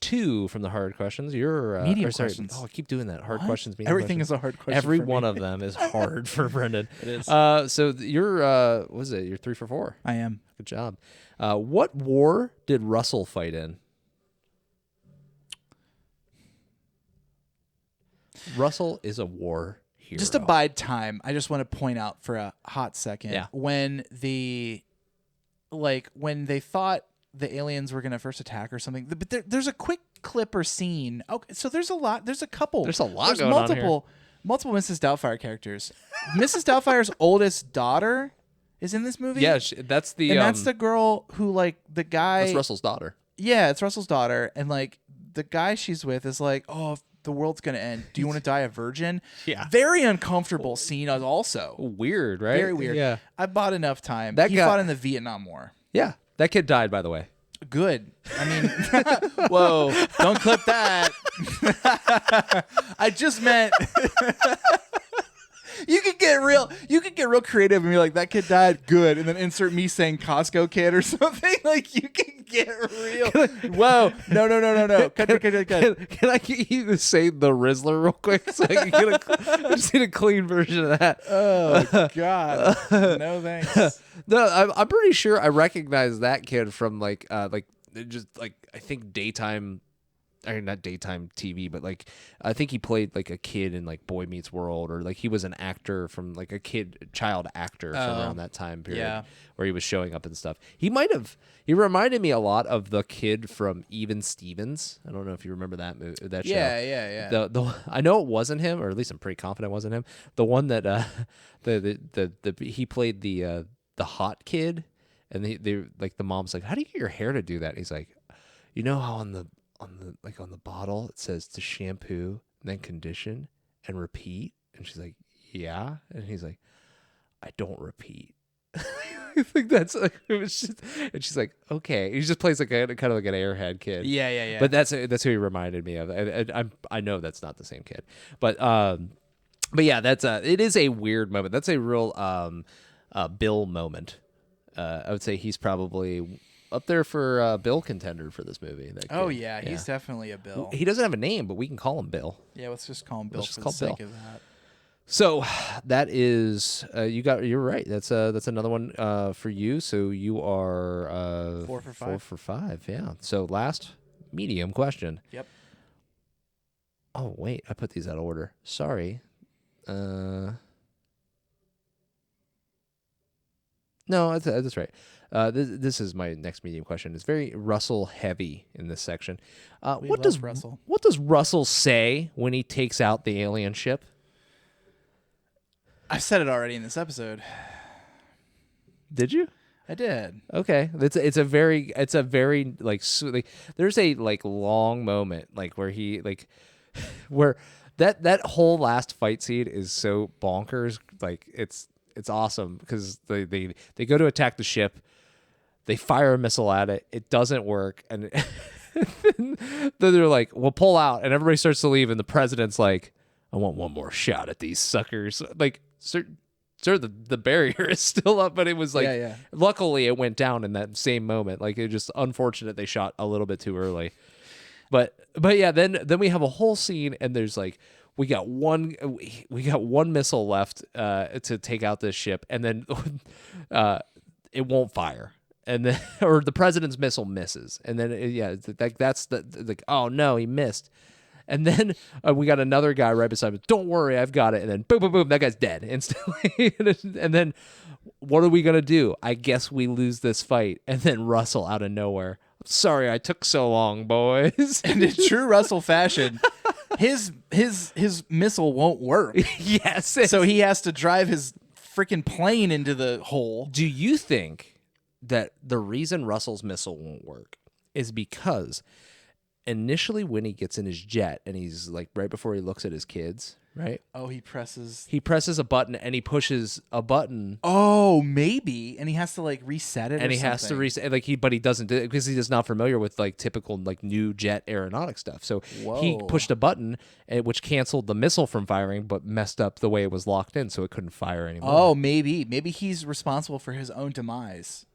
2 from the hard questions. Your medium questions. Oh, I keep doing that. Hard questions. Everything questions. is a hard question. Every for one me. of them is hard for Brenden. It is. So you're what is it? You're 3 for 4. I am. Good job. What war did Russell fight in? Russell is a war hero. Just to bide time, I just want to point out for a hot second when when they thought the aliens were going to first attack or something. But there's a quick clip or scene. Okay, so there's a lot. There's a couple. There's a lot going on here. Multiple Mrs. Doubtfire characters. Mrs. Doubtfire's oldest daughter is in this movie. Yeah, that's the that's the girl who the guy. That's Russell's daughter. Yeah, it's Russell's daughter, and the guy she's with is like, oh, the world's gonna end. Do you want to die a virgin? Yeah. Very uncomfortable scene also. Weird, right? Very weird. Yeah. I bought enough time. He fought in the Vietnam War. Yeah. That kid died, by the way. Good. I mean, whoa, don't clip that. I just meant you could get real creative and be like, that kid died, good, and then insert me saying Costco kid or something. You can get real. Whoa, no. Cut. Can I get you to say the Rizzler real quick so I can I just need a clean version of that. Oh God, no thanks. No, I'm pretty sure I recognize that kid from I think daytime. I mean, not daytime TV, but I think he played a kid in Boy Meets World, or he was an actor from a child actor from around that time period where he was showing up and stuff. He reminded me a lot of the kid from Even Stevens. I don't know if you remember that movie, that show. Yeah. I know it wasn't him, or at least I'm pretty confident it wasn't him. The one that he played the hot kid, and they the mom's like, "How do you get your hair to do that?" And he's like, "You know how on the bottle it says to shampoo, then condition and repeat?" And she's like, "Yeah." And he's like, "I don't repeat." I think that's it was just, and she's like, "Okay." He just plays kind of like an airhead kid. Yeah. But that's who he reminded me of. I know that's not the same kid, but yeah, it is a weird moment. That's a real Bill moment. I would say he's probably up there for Bill contender for this movie. Oh yeah, he's definitely a Bill. He doesn't have a name, but we can call him Bill. Yeah, let's just call him Bill for the sake of that. So that is you're right. That's another one for you. So you are 4 for 4 for 5. Yeah. So last medium question. Yep. Oh wait, I put these out of order. Sorry. No, that's right. This is my next medium question. It's very Russell heavy in this section. What does Russell? What does Russell say when he takes out the alien ship? I've said it already in this episode. Did you? I did. Okay, it's a very like there's a like long moment like where he like where that whole last fight scene is so bonkers. Like it's awesome because they go to attack the ship. They fire a missile at it. It doesn't work. And then they're like, we'll pull out. And everybody starts to leave. And the president's like, I want one more shot at these suckers. Like, sir, the barrier is still up. But it was like, luckily it went down in that same moment. Like, it just unfortunate they shot a little bit too early. But yeah, then we have a whole scene. And there's like, we got one missile left to take out this ship. And then it won't fire. And then, or the president's missile misses, and then that's the oh no, he missed, and then we got another guy right beside him. Don't worry, I've got it. And then boom, boom, boom, that guy's dead instantly. And then what are we gonna do? I guess we lose this fight. And then Russell out of nowhere. Sorry, I took so long, boys. And in true Russell fashion, his missile won't work. Yes, so he has to drive his freaking plane into the hole. Do you think that the reason Russell's missile won't work is because initially when he gets in his jet and he's like right before he looks at his kids, right? Oh, he presses a button and he pushes a button. Oh, maybe. And he has to like reset it and or he something. has to reset but he doesn't do it because he's just not familiar with like typical like new jet aeronautic stuff. So he pushed a button which canceled the missile from firing but messed up the way it was locked in so it couldn't fire anymore. Oh, maybe he's responsible for his own demise.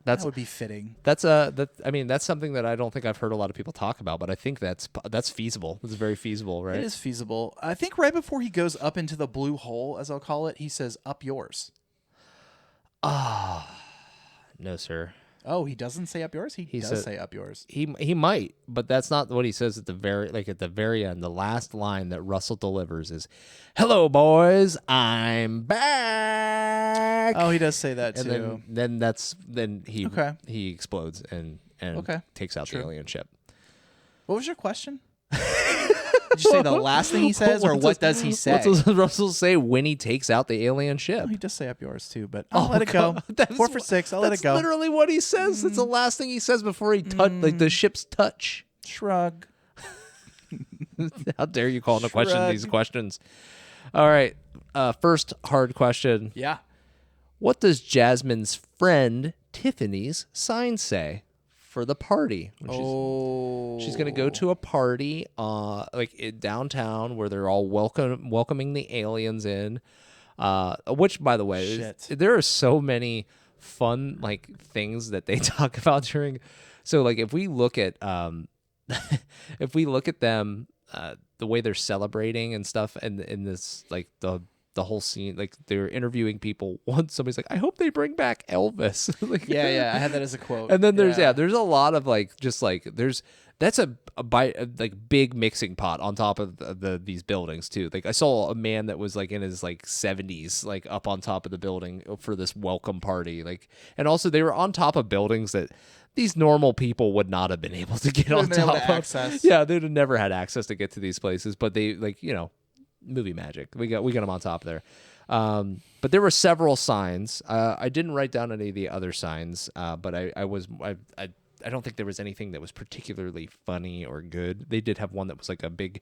That would be fitting. That's that's something that I don't think I've heard a lot of people talk about, but I think that's feasible. It's very feasible, right? It is feasible. I think right before he goes up into the blue hole, as I'll call it, he says, "Up yours." No, sir. Oh, he doesn't say up yours? He does say up yours. He might, but that's not what he says at the very end. The last line that Russell delivers is, "Hello, boys, I'm back." Oh, he does say that too. And then he explodes and takes out the alien ship. What was your question? Did you say the last thing he says, or what does he say? What does Russell say when he takes out the alien ship? Oh, he does say up yours too, but I'll let it go. 4 for 6. I'll let it go. That's literally what he says. It's the last thing he says before he like the ship's touch. Shrug. How dare you call into question these questions? All right. First hard question. Yeah. What does Jasmine's friend Tiffany's sign say for the party? She's going to go to a party downtown where they're all welcoming the aliens in. Which, by the way, there are so many fun like things that they talk about during. So like if we look at them, the way they're celebrating and stuff, and in this like the whole scene, like they're interviewing people. Once somebody's like, I hope they bring back Elvis. Like, yeah, I had that as a quote. And then there's a lot of like just like that's a big mixing pot on top of these buildings too. Like I saw a man that was like in his like 70s like up on top of the building for this welcome party. Like, and also they were on top of buildings that these normal people would not have been able to get on top of. Access. Yeah, they'd have never had access to get to these places, but they like movie magic. We got them on top there. But there were several signs. I didn't write down any of the other signs, but I don't think there was anything that was particularly funny or good. They did have one that was like a big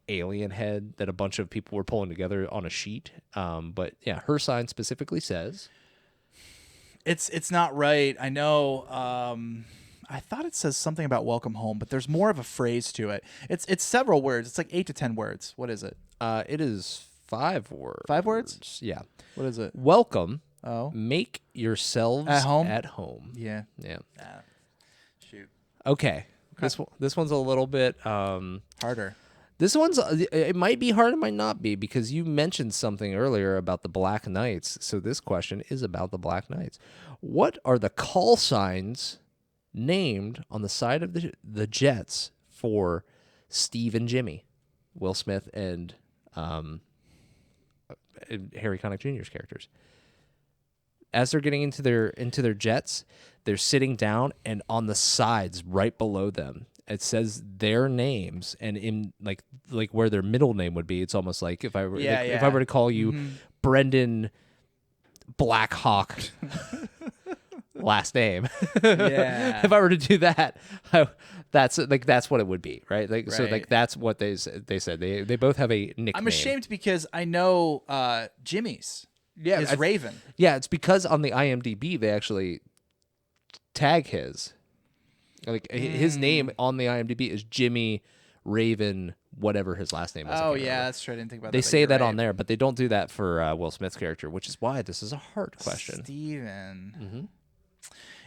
alien head that a bunch of people were pulling together on a sheet. But yeah, her sign specifically says it's not right. I know. I thought it says something about welcome home, but there's more of a phrase to it. It's several words. It's like 8 to 10 words. What is it? It is 5 words. 5 words? Yeah. What is it? Welcome. Oh. Make yourselves at home. Yeah. Shoot. Okay. This one's a little bit harder. This one's it might be hard, it might not be, because you mentioned something earlier about the Black Knights. So this question is about the Black Knights. What are the call signs named on the side of the jets for Steve and Jimmy, Will Smith and Harry Connick Jr.'s characters. As they're getting into their jets, they're sitting down, and on the sides, right below them, it says their names, and in like where their middle name would be, it's almost like if I were if I were to call you Brenden Blackhawk last name, if I were to do that, that's what it would be, right? Like so, like that's what they said. They both have a nickname. I'm ashamed because I know Jimmy's. Yeah, is Raven. Yeah, it's because on the IMDb they actually tag his. Like his name on the IMDb is Jimmy Raven, whatever his last name is. Oh yeah, that's true. I didn't think about that. They say that on there, but they don't do that for Will Smith's character, which is why this is a hard question. Steven. Mm-hmm.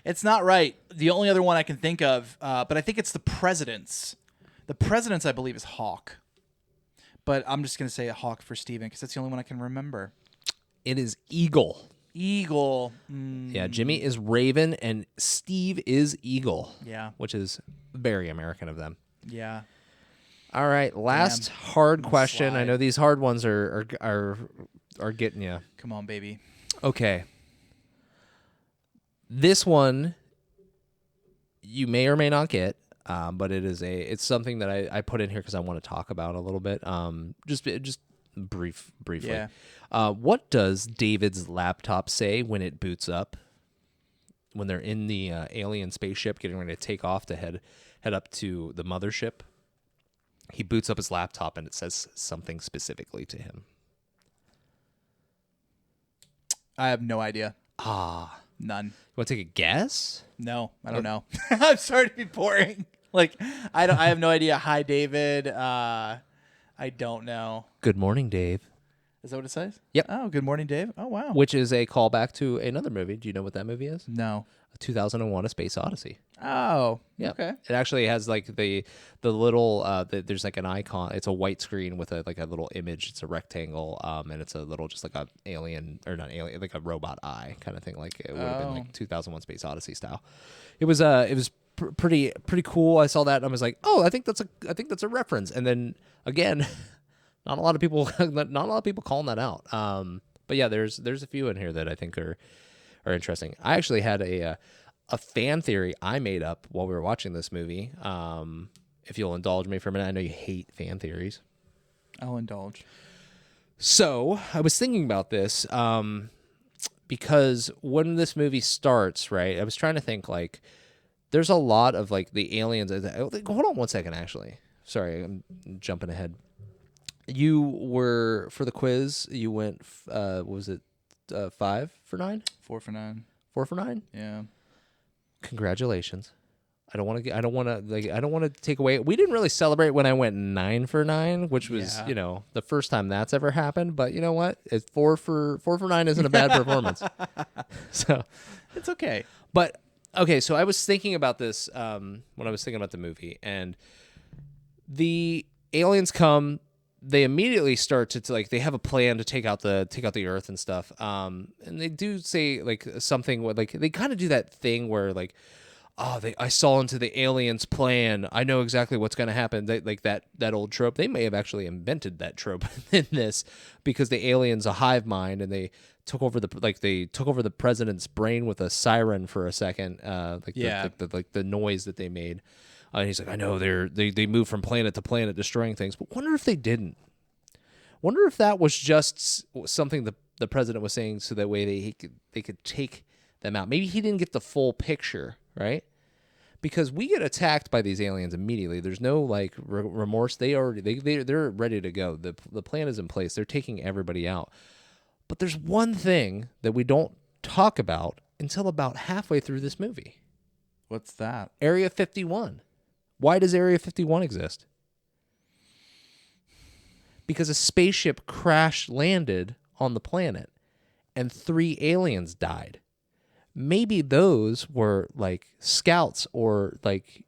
It's not right. The only other one I can think of, but I think it's the President's. The President's, I believe, is Hawk. But I'm just going to say a Hawk for Steven because that's the only one I can remember. It is Eagle. Eagle. Yeah, Jimmy is Raven and Steve is Eagle. Yeah. Which is very American of them. Yeah. All right, last hard question. Slide. I know these hard ones are getting you. Come on, baby. Okay. This one you may or may not get, but it's something that I put in here because I want to talk about a little bit. Just briefly. Yeah. What does David's laptop say when it boots up? When they're in the alien spaceship getting ready to take off to head up to the mothership, he boots up his laptop and it says something specifically to him. I have no idea. You None. want to take a guess? No, I don't know. I'm sorry to be boring. Like I have no idea. Hi, David. I don't know. Good morning, Dave. Is that what it says? Yep. Oh, good morning, Dave. Oh, wow. Which is a callback to another movie. Do you know what that movie is? No. 2001: A Space Odyssey. Oh, Yeah. okay. It actually has like the little there's like an icon. It's a white screen with a little image. It's a rectangle, and it's a little just like a alien or not alien, like a robot eye kind of thing. Like it would have been like 2001: Space Odyssey style. It was pretty cool. I saw that and I was like, oh, I think that's a reference. And then again, not a lot of people calling that out. But yeah, there's a few in here that I think are interesting. I actually had a fan theory I made up while we were watching this movie. If you'll indulge me for a minute, I know you hate fan theories. I'll indulge. So I was thinking about this because when this movie starts, right, I was trying to think like there's a lot of like the aliens. Hold on one second, actually. Sorry, I'm jumping ahead. You were, for the quiz, you went, what was it, 5 for 9? 4 for 9. 4 for 9? Yeah. Congratulations. I don't want to take away. We didn't really celebrate when I went 9 for 9, which was, the first time that's ever happened. But you know what? It's 4 for 9 isn't a bad performance. So it's okay. But okay, so I was thinking about this when I was thinking about the movie, and the aliens come. They immediately start to like they have a plan to take out the Earth and stuff. And they do say like something like they kind of do that thing where like, I saw into the aliens' plan. I know exactly what's going to happen. They, like that old trope. They may have actually invented that trope in this because the aliens a hive mind and they took over the president's brain with a siren for a second. The noise that they made. And he's like, I know they move from planet to planet destroying things, but wonder if they didn't. Wonder if that was just something the president was saying so that way they could take them out. Maybe he didn't get the full picture, right? Because we get attacked by these aliens immediately. There's no like remorse. They're ready to go. The plan is in place. They're taking everybody out. But there's one thing that we don't talk about until about halfway through this movie. What's that? Area 51. Why does Area 51 exist? Because a spaceship crash landed on the planet and 3 aliens died. Maybe those were like scouts or like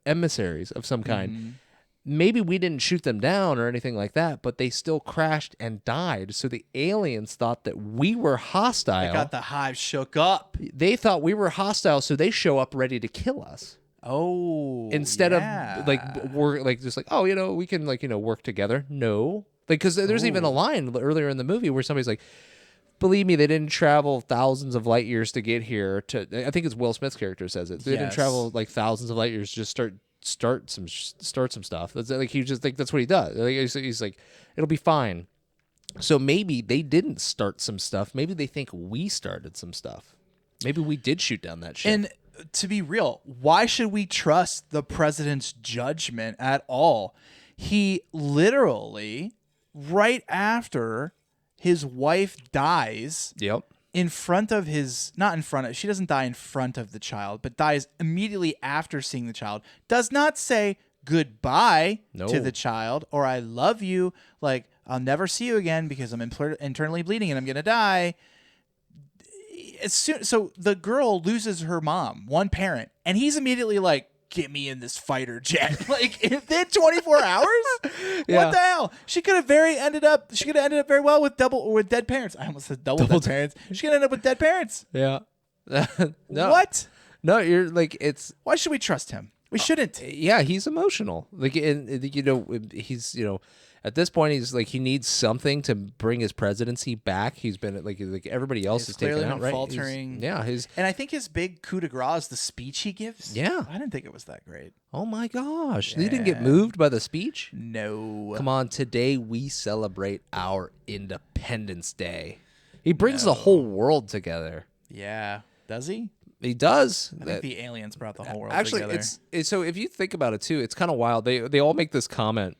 emissaries of some kind. maybe we didn't shoot them down or anything like that, but they still crashed and died. So the aliens thought that we were hostile. I got the hive shook up. They thought we were hostile, so they show up ready to kill us. Oh, Instead yeah. of like we're like just like, oh, we can like work together. No, like because there's even a line earlier in the movie where somebody's like, believe me, they didn't travel thousands of light years to get here. I think it's Will Smith's character says it. They didn't travel like thousands of light years to just start some stuff. That's like he just like that's what he does. Like, he's like, it'll be fine. So maybe they didn't start some stuff. Maybe they think we started some stuff. Maybe we did shoot down that ship. And to be real, why should we trust the president's judgment at all? He literally, right after his wife dies, in front of she doesn't die in front of the child, but dies immediately after seeing the child, does not say goodbye to the child or I love you, like I'll never see you again because I'm internally bleeding and I'm going to die. So the girl loses her mom, one parent, and he's immediately like, get me in this fighter jet. Like within 24 hours? What the hell? She could have ended up very well with dead parents. I almost said double dead parents. She could end up with dead parents. Yeah. No. What? No, you're like why should we trust him? We shouldn't. Yeah, he's emotional. Like he's at this point he's like he needs something to bring his presidency back. He's been like everybody else is taken out, right? Faltering. And I think his big coup de grace is the speech he gives. Yeah. I didn't think it was that great. Oh my gosh. He didn't get moved by the speech? No. Come on, today we celebrate our Independence Day. He brings the whole world together. Yeah. Does he? He does. I think the aliens brought the whole world together. Actually, it's so if you think about it too, it's kind of wild. They all make this comment.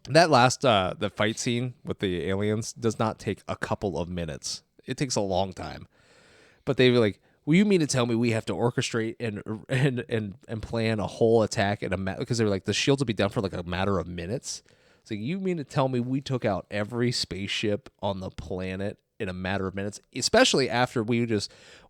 That last the fight scene with the aliens does not take a couple of minutes. It takes a long time. But they were like, "Well, you mean to tell me we have to orchestrate and plan a whole attack because they were like the shields will be down for like a matter of minutes." So you mean to tell me we took out every spaceship on the planet in a matter of minutes, especially after we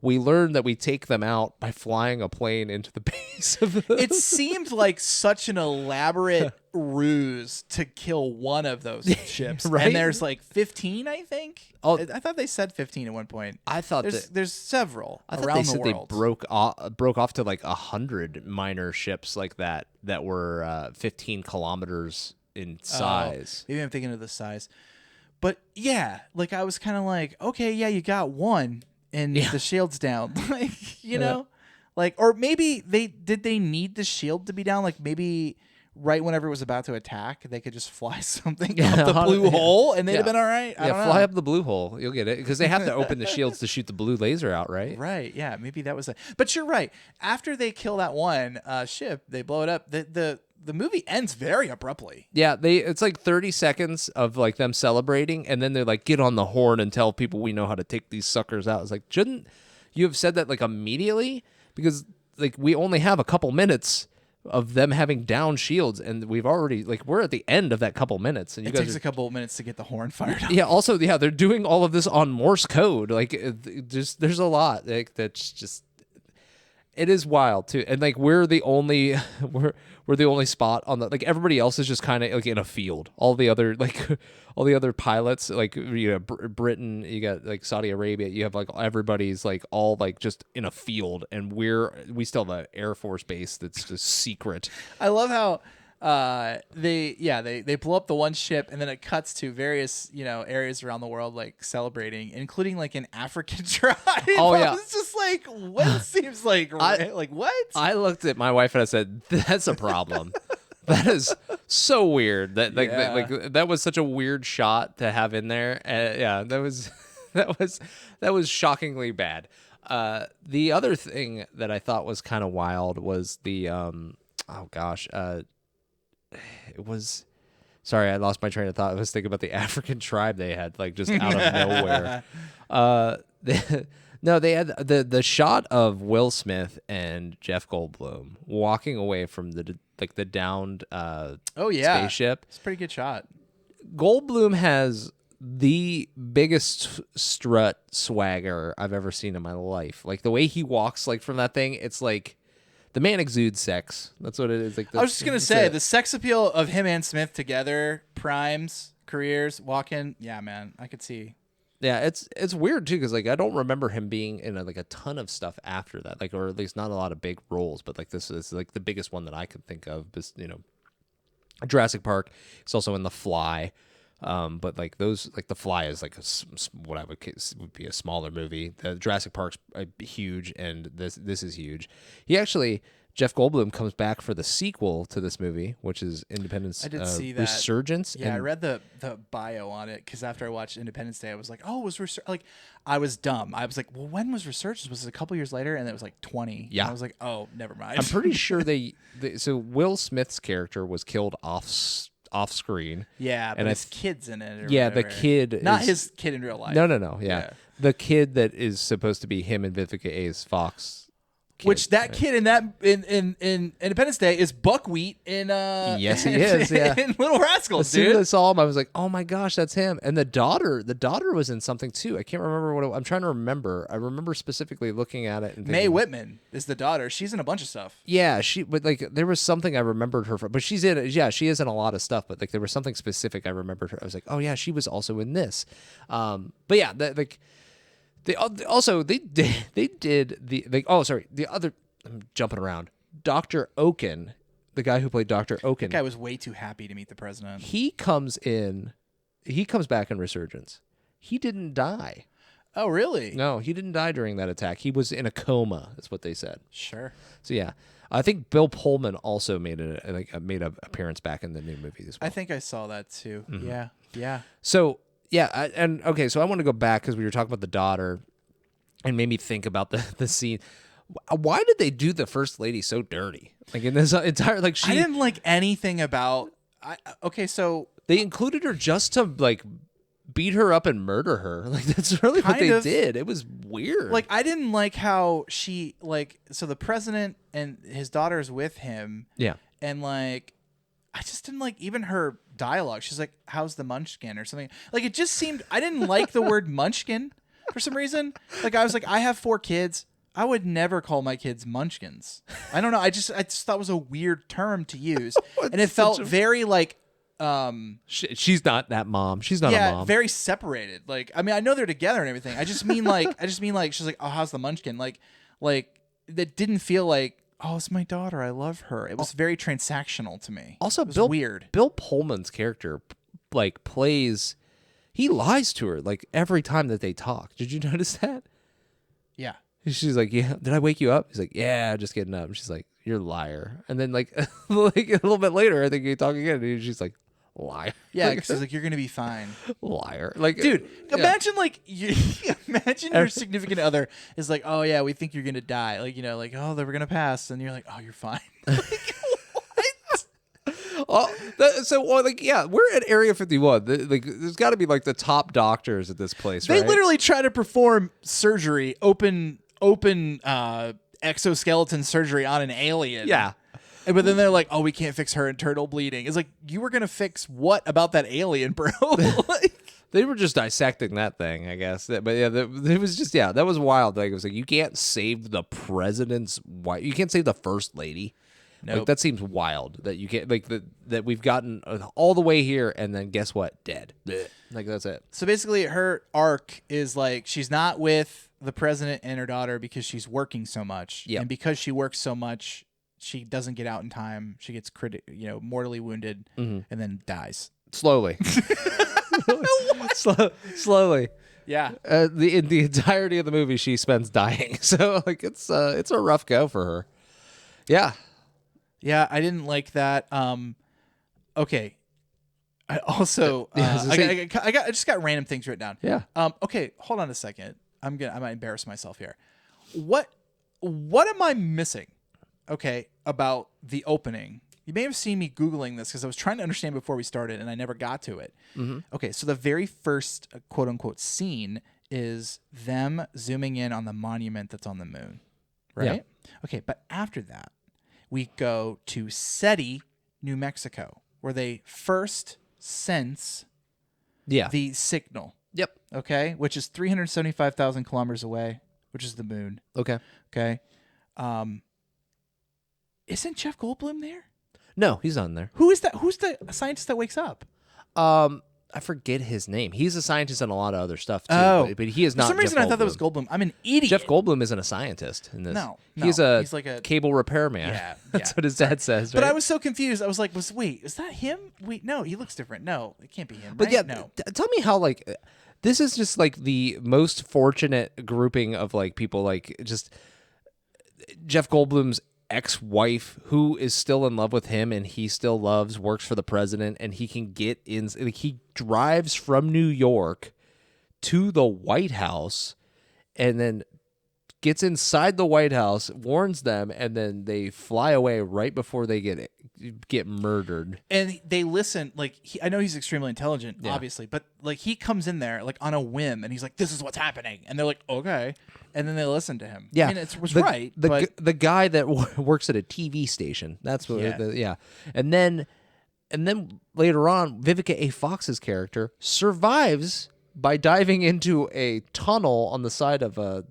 learned that we take them out by flying a plane into the base of the... It seemed like such an elaborate ruse to kill one of those ships. Right? And there's like 15, I think. Oh, I thought they said 15 at one point. I thought there's several I thought around they the said world. They broke off to like 100 minor ships like that were 15 kilometers in size. Maybe I'm thinking of the size. But yeah, like I was kind of like, okay, yeah, you got one and the shield's down. Like, know, like, or maybe they need the shield to be down? Like maybe right whenever it was about to attack, they could just fly something up the blue hole and they'd have been all right. I don't know. Fly up the blue hole. You'll get it. Because they have to open the shields to shoot the blue laser out, right? Right. Yeah. Maybe that was it. But you're right. After they kill that one ship, they blow it up. The movie ends very abruptly. Yeah, it's like 30 seconds of like them celebrating, and then they're like, get on the horn and tell people we know how to take these suckers out. It's like, shouldn't you have said that like immediately? Because like we only have a couple minutes of them having down shields, and we've already like we're at the end of that couple minutes, and it takes a couple of minutes to get the horn fired up. Yeah. Also, they're doing all of this on Morse code. Like, there's a lot like that's just. It is wild too, and like we're the only spot on the like everybody else is just kind of like in a field. All the other pilots like Britain, you got like Saudi Arabia, you have like everybody's like all like just in a field, and we still have an Air Force base that's just secret. I love how they blow up the one ship and then it cuts to various areas around the world like celebrating, including like an African tribe. Oh yeah, it's just like what seems like like what? I looked at my wife and I said, "That's a problem." That is so weird. That was such a weird shot to have in there. That was shockingly bad. The other thing that I thought was kind of wild was the it was sorry, I lost my train of thought. I was thinking about the African tribe they had like just out of nowhere. They had the shot of Will Smith and Jeff Goldblum walking away from the downed spaceship. It's a pretty good shot. Goldblum has the biggest strut swagger I've ever seen in my life. Like the way he walks like from that thing, it's like the man exudes sex. That's what it is. Like I was just gonna say the sex appeal of him and Smith together, primes, careers, walking. Yeah, man, I could see. Yeah, it's weird too because like I don't remember him being in like a ton of stuff after that, like or at least not a lot of big roles. But like this is like the biggest one that I could think of. Is, Jurassic Park. He's also in The Fly. But like those, like The Fly is like what I would be a smaller movie. The Jurassic Park's huge, and this is huge. Jeff Goldblum comes back for the sequel to this movie, which is Independence. I did see that. Resurgence. Yeah, I read the bio on it because after I watched Independence Day, I was like, oh, I was dumb. I was like, well, when was Resurgence? Was it a couple years later? And it was like 20. Yeah. And I was like, oh, never mind. I'm pretty sure so Will Smith's character was killed off screen. Yeah, but his kid's in it. Or yeah, whatever. the kid. Not his kid in real life. No. Yeah. The kid that is supposed to be him and Vivica A's Fox. Which kid in Independence Day is Buckwheat in yes he is in Little Rascals. As soon as I saw him, I was like, oh my gosh, that's him. And the daughter was in something too. I can't remember I'm trying to remember. I remember specifically looking at it and thinking, Mae Whitman is the daughter. She's in a bunch of stuff. Yeah, but like there was something I remembered her from, but she's in it. Yeah, she is in a lot of stuff, but like there was something specific I remembered her. I was like, oh yeah, she was also in this. But yeah, They did the other. I'm jumping around. Dr. Oaken, the guy who played Dr. Oaken. That guy was way too happy to meet the president. He comes back in Resurgence. He didn't die. Oh, really? No, he didn't die during that attack. He was in a coma. That's what they said. Sure. So yeah, I think Bill Pullman also made an appearance back in the new movie as well. I think I saw that too. Mm-hmm. Yeah. So. Yeah, so I want to go back because we were talking about the daughter and made me think about the scene. Why did they do the first lady so dirty? Like in this entire I didn't like anything about so they included her just to like beat her up and murder her. Like that's really what they did. It was weird. Like I didn't like how she so the president and his daughter is with him. Yeah. And like I just didn't like even her dialogue. She's like, how's the munchkin or something? Like it just seemed I didn't like the word munchkin for some reason. Like I was like, I have 4 kids. I would never call my kids munchkins. I don't know. I just thought it was a weird term to use. And it felt very like she's not that mom. She's not a mom. Very separated. Like I mean, I know they're together and everything. I just mean like she's like, oh, how's the munchkin? Like that didn't feel like, oh, it's my daughter. I love her. It was very transactional to me. Also, weird. Bill Pullman's character, like, he lies to her, like, every time that they talk. Did you notice that? Yeah. She's like, yeah, did I wake you up? He's like, yeah, just getting up. And she's like, you're a liar. And then, like, like a little bit later, I think you talk again, and she's like, liar. Yeah, because she's like, you're going to be fine. Liar. Like, dude, imagine imagine your significant other is like, oh yeah, we think you're going to die. Like, like, oh, they were going to pass. And you're like, oh, you're fine. Like, what? We're at Area 51. There's got to be like the top doctors at this place, right? They literally try to perform surgery, open exoskeleton surgery on an alien. Yeah. But then they're like, oh, we can't fix her internal bleeding. It's like, you were going to fix what about that alien, bro? They were just dissecting that thing, I guess. But yeah, it was just, that was wild. Like, it was like, you can't save the president's wife. You can't save the first lady. Nope. Like, that seems wild that you can't, like, that we've gotten all the way here and then guess what? Dead. Blech. Like, that's it. So basically, her arc is like, she's not with the president and her daughter because she's working so much. Yep. And because she works so much, she doesn't get out in time. She gets mortally wounded and then dies. Slowly. Slowly. Yeah. The entirety of the movie she spends dying. So like it's a rough go for her. Yeah. Yeah, I didn't like that. Okay. I also I just got random things written down. Yeah. Okay, hold on a second. I might embarrass myself here. What am I missing? Okay, about the opening. You may have seen me Googling this because I was trying to understand before we started and I never got to it. Mm-hmm. Okay, so the very first quote unquote scene is them zooming in on the monument that's on the moon. Right? Yeah. Okay, but after that, we go to SETI, New Mexico, where they first sense the signal. Yep. Okay, which is 375,000 kilometers away, which is the moon. Okay. Okay. Isn't Jeff Goldblum there? No, he's on there. Who is that? Who's the scientist that wakes up? I forget his name. He's a scientist in a lot of other stuff too. Oh. But he is not. For some reason, Jeff I thought that was Goldblum. Goldblum. I'm an idiot. Jeff Goldblum isn't a scientist in this. No, he's like a cable repairman. Yeah, That's yeah. what his dad says. Right? But I was so confused. I was like, wait, is that him? Wait, no, he looks different. No, it can't be him. But right? yeah, no. tell me how like this is just like the most fortunate grouping of like people like just Jeff Goldblum's ex-wife who is still in love with him and he still loves, works for the president, and he can get in, like, he drives from New York to the White House and then gets inside the White House, warns them, and then they fly away right before they get murdered. And they listen. Like I know he's extremely intelligent, obviously, but like he comes in there like on a whim, and he's like, "This is what's happening," and they're like, "Okay," and then they listen to him. Yeah, I mean, it was right. But The guy that works at a TV station. That's what. Yeah. And then later on, Vivica A. Fox's character survives by diving into a tunnel on the side of a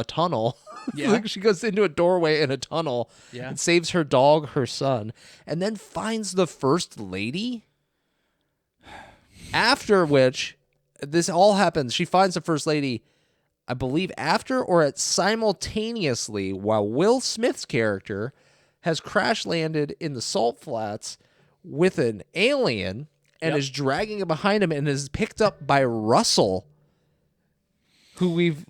tunnel. Yeah. Like she goes into a doorway in a tunnel and saves her dog, her son, and then finds the first lady. After which, this all happens. She finds the first lady, I believe, after or at simultaneously, while Will Smith's character has crash landed in the salt flats with an alien and is dragging it behind him and is picked up by Russell, who we've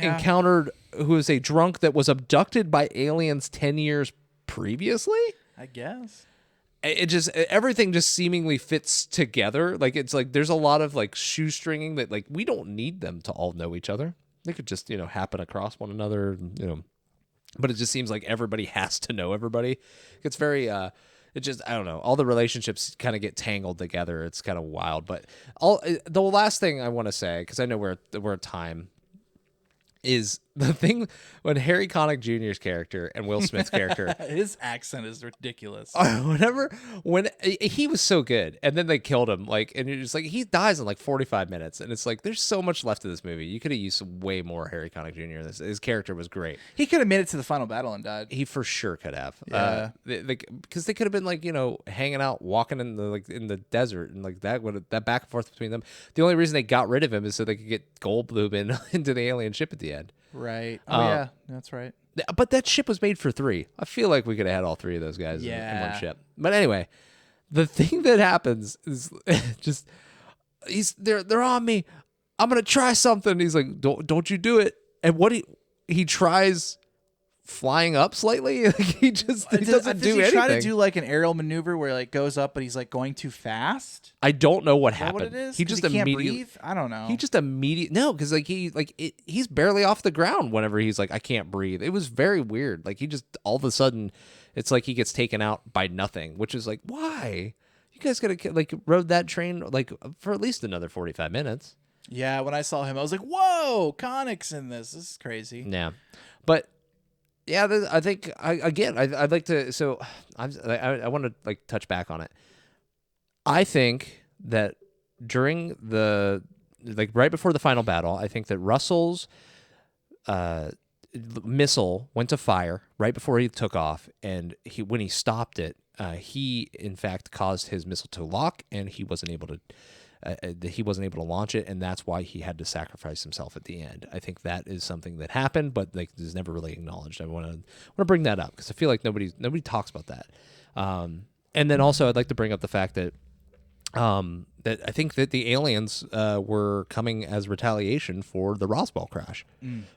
encountered, who is a drunk that was abducted by aliens 10 years previously. I guess It just, everything just seemingly fits together. Like, it's like there's a lot of like shoestringing that like we don't need them to all know each other. They could just, happen across one another, but it just seems like everybody has to know everybody. It's very, it just, I don't know. All the relationships kind of get tangled together. It's kind of wild. But the last thing I want to say, because I know we're at time, is the thing when Harry Connick Jr.'s character and Will Smith's character, his accent is ridiculous. when he was so good, and then they killed him, like, and it's like he dies in like 45 minutes, and it's like there's so much left of this movie. You could have used some way more Harry Connick Jr. His character was great. He could have made it to the final battle and died. He for sure could have. Yeah. Because they could have been like hanging out, walking in the desert, and like that back and forth between them. The only reason they got rid of him is so they could get Goldblum into the alien ship at the end. Right. Oh yeah, that's right. But that ship was made for 3. I feel like we could have had all 3 of those guys in one ship. But anyway, the thing that happens is just they're on me. I'm gonna try something. He's like, don't you do it. And what he tries flying up slightly. Like he doesn't do anything. He try to do like an aerial maneuver where like goes up, but he's like going too fast. I don't know what Is that happened. what it is? He just can't immediately breathe? I don't know. He just immediately because he's barely off the ground whenever he's like, I can't breathe. It was very weird. Like he just all of a sudden, it's like he gets taken out by nothing, which is like, why? You guys could have like rode that train like for at least another 45 minutes. Yeah, when I saw him, I was like, whoa, Connick's in this. This is crazy. Yeah, but. Yeah, I think I'd like to. So I want to like touch back on it. I think that during right before the final battle, I think that Russell's missile went to fire right before he took off, and when he stopped it, he in fact caused his missile to lock, and he wasn't able to. He wasn't able to launch it, and that's why he had to sacrifice himself at the end. I think that is something that happened, but like is never really acknowledged. I want to bring that up because I feel like nobody talks about that. And then also, I'd like to bring up the fact that that I think that the aliens were coming as retaliation for the Roswell crash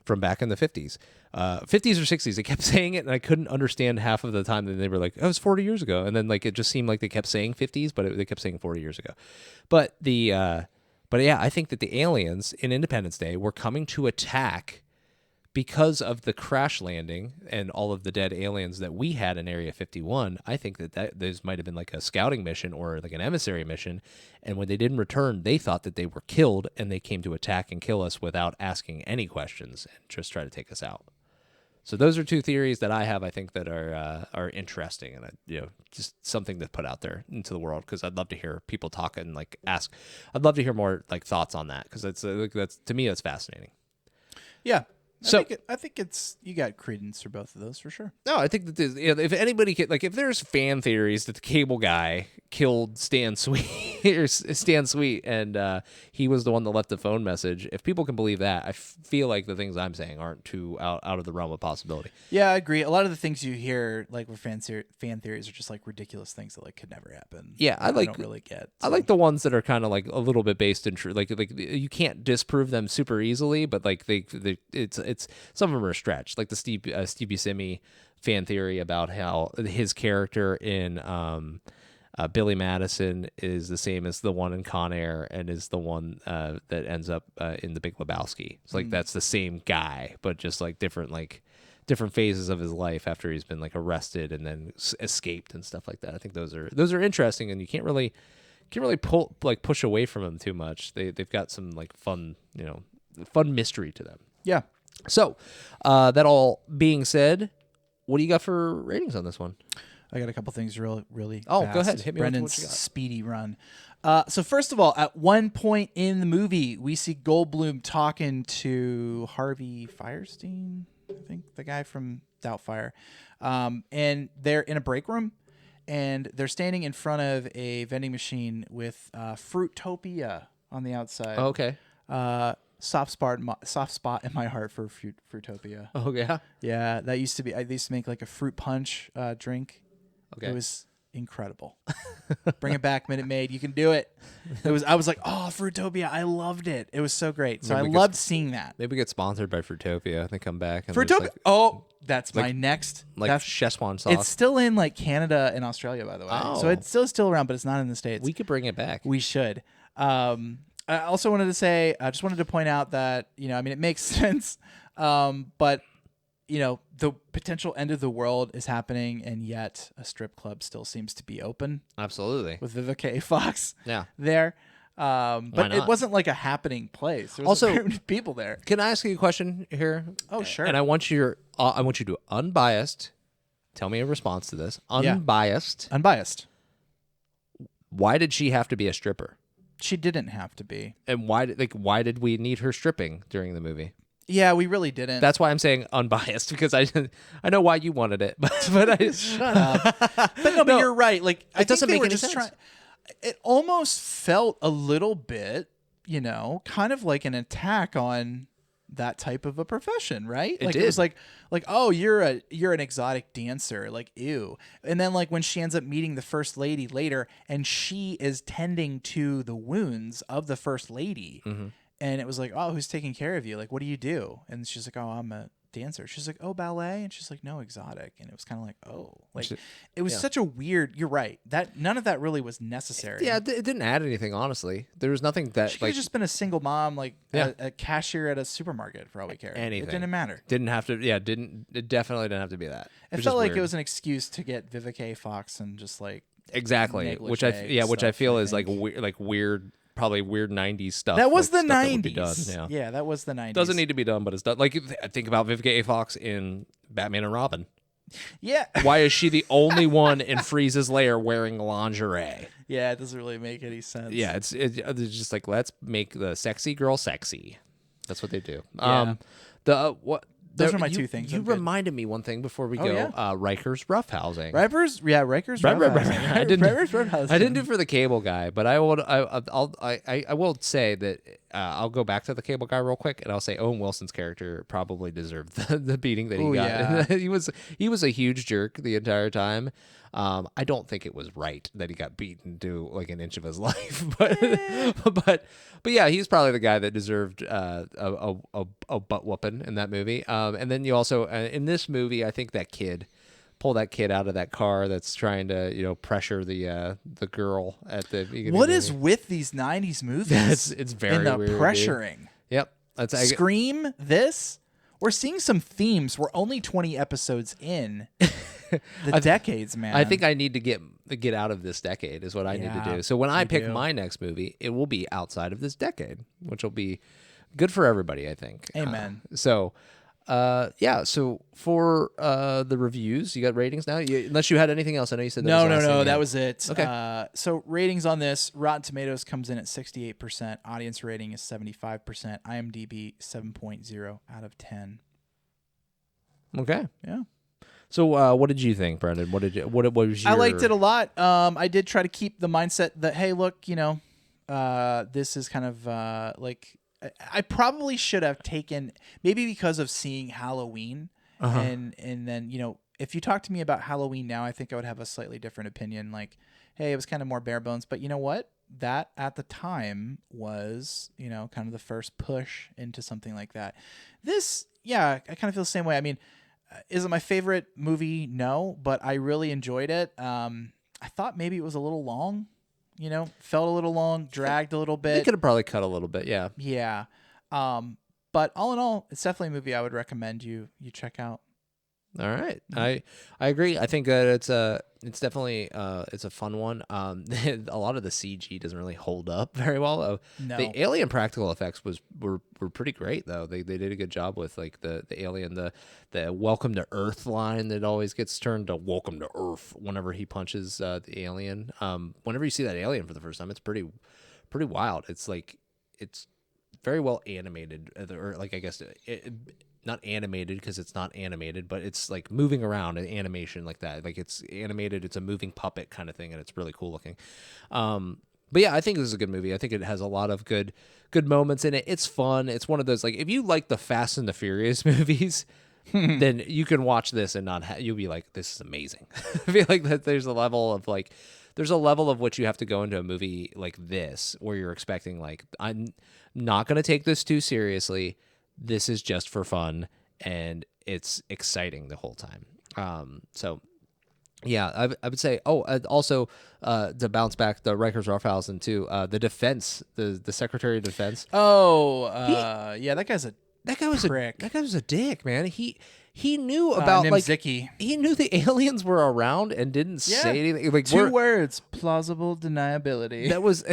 from back in the 50s. 50s or 60s. They kept saying it, and I couldn't understand half of the time. Then they were like, "Oh, it was 40 years ago," and then like it just seemed like they kept saying 50s, but they kept saying 40 years ago. But yeah, I think that the aliens in Independence Day were coming to attack because of the crash landing and all of the dead aliens that we had in Area 51. I think that those might have been like a scouting mission or like an emissary mission. And when they didn't return, they thought that they were killed, and they came to attack and kill us without asking any questions and just try to take us out. So those are 2 theories that I have. I think that are interesting and just something to put out there into the world, because I'd love to hear people talk and like ask. I'd love to hear more like thoughts on that, because that's to me that's fascinating. Yeah. So I think it's you got credence for both of those for sure. no, I think that if anybody like if there's fan theories that the cable guy killed Stan Sweet or Stan Sweet and he was the one that left the phone message, if people can believe that, I feel like the things I'm saying aren't too out of the realm of possibility. Yeah, I agree. A lot of the things you hear like with fan theories are just like ridiculous things that like could never happen. Yeah, I don't really get. I like the ones that are kind of like a little bit based in true, like you can't disprove them super easily, but like it's some of them are stretched, like the Steve Buscemi fan theory about how his character in Billy Madison is the same as the one in Con Air and is the one that ends up in The Big Lebowski. It's like that's the same guy, but just like different phases of his life after he's been like arrested and then escaped and stuff like that. I think those are interesting, and you can't really push away from them too much. They've got some like fun mystery to them. Yeah. So, that all being said, what do you got for ratings on this one? I got a couple things really Oh, fast. go ahead. Hit me with Brendan's what you got. speedy run. So first of all, at one point in the movie, we see Goldblum talking to Harvey Fierstein, I think the guy from Doubtfire. And they're in a break room, and they're standing in front of a vending machine with Fruitopia on the outside. Oh, okay. Soft spot in my heart for Fruitopia. Oh, yeah. Yeah, that used to be. I used to make like a fruit punch drink. Okay. It was incredible. Bring it back, Minute Maid. You can do it. I was like, oh, Fruitopia. I loved it. It was so great. So I loved seeing that. Maybe we get sponsored by Fruitopia. They come back. And Fruitopia. like, That's my next. like That's Szechuan sauce. It's still in like Canada and Australia, by the way. Oh. So it's still around, but it's not in the States. We could bring it back. We should. I also wanted to say, I just wanted to point out that, it makes sense. But, the potential end of the world is happening, and yet a strip club still seems to be open Absolutely. with Vivica A. Fox Yeah. there. But it wasn't like a happening place. There was Also, very many people there. Can I ask you a question here? Oh, sure. And I want you to unbiased. Tell me a response to this. Unbiased. Unbiased. Why did she have to be a stripper? She didn't have to be. And why did we need her stripping during the movie? Yeah, we really didn't. That's why I'm saying unbiased, because I know why you wanted it, but I Shut up. But you're right. Like, I doesn't think they make were any just sense. It almost felt a little bit, kind of like an attack on that type of a profession, right? It Like did. it was like, oh, you're an exotic dancer, like ew. And then like when she ends up meeting the first lady later, and she is tending to the wounds of the first lady. Mm-hmm. And it was like, oh, who's taking care of you? Like, what do you do? And she's like, oh, I'm a dancer. She's like, oh, ballet? And she's like, no, exotic. And it was kind of like, oh. Like, it was such a weird, you're right. That none of that really was necessary. Yeah, it didn't add anything, honestly. There was nothing that She could have just been a single mom, like Yeah. a cashier at a supermarket for all we care. Anything. It didn't matter. Didn't have to. Yeah, it definitely didn't have to be that. It was felt just like weird. it was an excuse to get Vivica A. Fox and just like exactly, which I stuff, feel I is like think. weird. Probably weird 90s stuff. That was like the stuff that would be 90s. done, Yeah, that was the 90s. Doesn't need to be done, but it's done. Like, think about Vivica A. Fox in Batman and Robin. Yeah. Why is she the only one in Freeze's lair wearing lingerie? Yeah, it doesn't really make any sense. Yeah, it's just like, let's make the sexy girl sexy. That's what they do. Yeah. Those are my two things. You I'm good. reminded me one thing before we go. yeah? Riker's roughhousing. Riker's Right. roughhousing. I didn't. Riker's roughhousing. I didn't do for the cable guy, but I will say that I'll go back to the cable guy real quick, and I'll say Owen Wilson's character probably deserved the beating that he got. Yeah. he was a huge jerk the entire time. I don't think it was right that he got beaten to like an inch of his life, but yeah, he's probably the guy that deserved a butt whooping in that movie. And then you also in this movie, I think pull that kid out of that car that's trying to pressure the girl at the beginning. What of the is movie. with these 90s movies? It's very in the weird, dude. pressuring. Yep, that's Scream this. We're seeing some themes. We're only 20 episodes in the decades, man. I think I need to get out of this decade is what I need to do. So when I pick my next movie, it will be outside of this decade, which will be good for everybody, I think. Amen. So for the reviews, you got ratings now? Unless you had anything else. I know you said that No. That was it. Okay. So ratings on this, Rotten Tomatoes comes in at 68%. Audience rating is 75%. IMDb 7.0 out of 10. Okay. Yeah. So what did you think, Brendan? What was your... I liked it a lot. I did try to keep the mindset that, hey, look, this is kind of like I probably should have taken, maybe because of seeing Halloween, and then if you talk to me about Halloween now, I think I would have a slightly different opinion. Like, hey, it was kind of more bare bones, but you know what? That at the time was kind of the first push into something like that. This, yeah, I kind of feel the same way. I mean, is it my favorite movie? No, but I really enjoyed it. I thought maybe it was a little long, felt a little long, dragged a little They bit. could have probably cut a little bit, yeah. Yeah. But all in all, it's definitely a movie I would recommend you check out. All right, I agree. I think that it's definitely it's a fun one. A lot of the CG doesn't really hold up very well. No. The alien practical effects were pretty great though. They did a good job with like the alien, the welcome to Earth line that always gets turned to welcome to Earth whenever he punches the alien. Whenever you see that alien for the first time, it's pretty wild. It's like it's very well animated, or like I guess not animated because it's not animated, but it's like moving around in animation like that. Like it's animated, it's a moving puppet kind of thing, and it's really cool looking. But yeah, I think this is a good movie. I think it has a lot of good moments in it. It's fun. It's one of those, like, if you like the Fast and the Furious movies, then you can watch this and not you'll be like, this is amazing. I feel like that there's a level of which you have to go into a movie like this where you're expecting, like, I'm not going to take this too seriously. This is just for fun, and it's exciting the whole time. So yeah, I would say. Oh, also to bounce back, the Rikers Roughhousing too. The defense, the Secretary of Defense. Oh, yeah, that guy was prick. That guy was a dick, man. He knew about like Nimziki. He knew the aliens were around and didn't say anything. Like, two words: plausible deniability. That was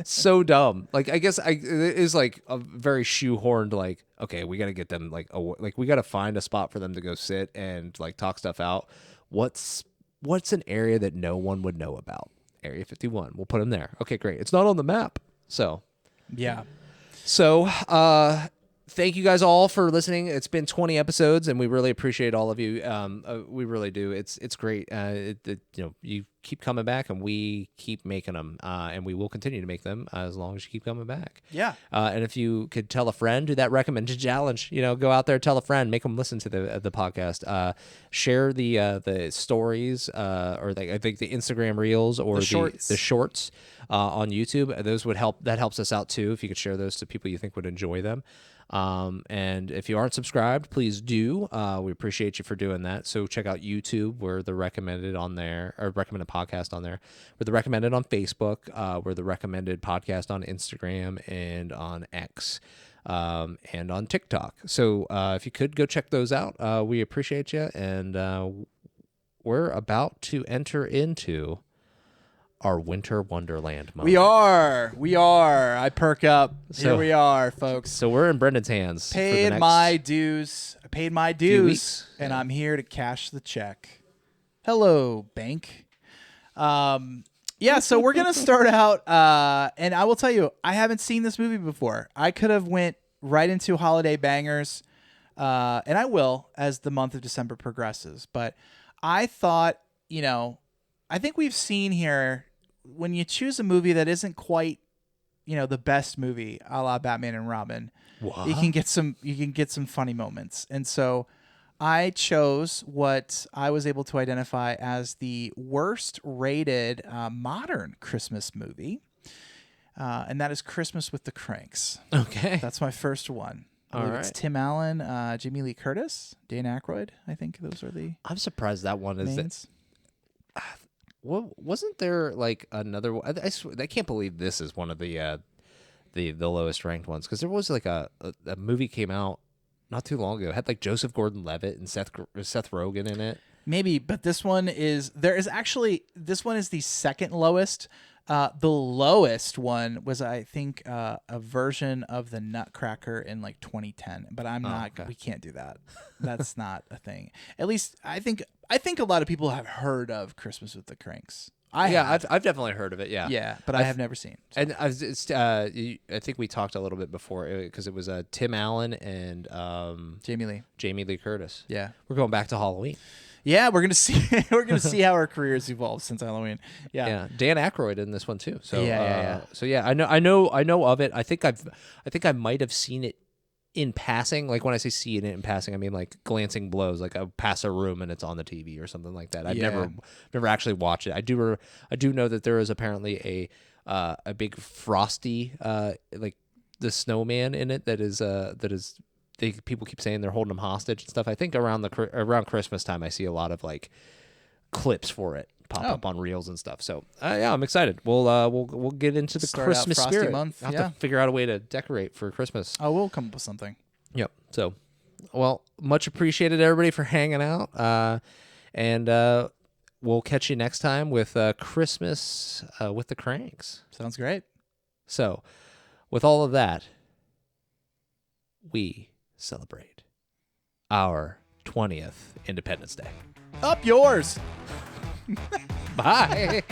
so dumb. Like, I guess it is like a very shoehorned. Like, okay, we got to get them like we got to find a spot for them to go sit and like talk stuff out. What's an area that no one would know about? Area 51. We'll put them there. Okay, great. It's not on the map. So yeah. So, thank you guys all for listening. It's been 20 episodes, and we really appreciate all of you. We really do. It's great. You keep coming back, and we keep making them, and we will continue to make them as long as you keep coming back. Yeah. And if you could tell a friend, do that recommended challenge. Go out there, tell a friend, make them listen to the podcast. Share the stories, or I think the Instagram reels or the shorts on YouTube. Those would help. That helps us out too. If you could share those to people you think would enjoy them. And if you aren't subscribed, please do. We appreciate you for doing that. So check out YouTube. We're the recommended on there, or recommended podcast on there. We're the recommended on Facebook. We're the recommended podcast on Instagram and on X, and on TikTok. So, if you could go check those out, we appreciate you. And, we're about to enter into our winter wonderland moment. We are. I perk up. Here we are, folks. So we're in Brendan's hands. Paid my dues. I paid my dues, and I'm here to cash the check. Hello, bank. Yeah, so we're gonna start out, and I will tell you, I haven't seen this movie before. I could have went right into holiday bangers, and I will as the month of December progresses. But I thought, I think we've seen here, when you choose a movie that isn't quite, the best movie, a la Batman and Robin, you can get some funny moments. And so I chose what I was able to identify as the worst rated modern Christmas movie. And that is Christmas with the Cranks. Okay. That's my first one. All right. It's Tim Allen, Jamie Lee Curtis, Dan Aykroyd. I think those are the I'm surprised that one is names. Well, wasn't there like another one? I can't believe this is one of the lowest ranked ones, because there was like a movie came out not too long ago. It had like Joseph Gordon-Levitt and Seth Rogen in it. Maybe, but this one is the second lowest. The lowest one was, I think, a version of the Nutcracker in like 2010. But we can't do that. That's not a thing. At least I think a lot of people have heard of Christmas with the Cranks I've definitely heard of it. Yeah, Yeah, but I have never seen. So. And I think we talked a little bit before because it was Tim Allen and Jamie Lee Curtis. Yeah, we're going back to Halloween. Yeah, we're gonna see how our careers evolve since Halloween. Yeah. Dan Aykroyd in this one too. So yeah. So yeah, I know of it. I think I might have seen it in passing. Like when I say seeing it in passing, I mean like glancing blows. Like I pass a room and it's on the TV or something like that. I've never actually watched it. I do know that there is apparently a big Frosty like the snowman in it that is people keep saying they're holding him hostage and stuff. I think around Christmas time, I see a lot of like clips for it pop up on reels and stuff. So yeah, I'm excited. We'll get into the Christmas spirit. Month. I'll have to figure out a way to decorate for Christmas. Oh, we'll come up with something. Yep. So, well, much appreciated everybody for hanging out. And we'll catch you next time with Christmas with the Cranks. Sounds great. So, with all of that, we celebrate our 20th Independence Day. Up yours. Bye.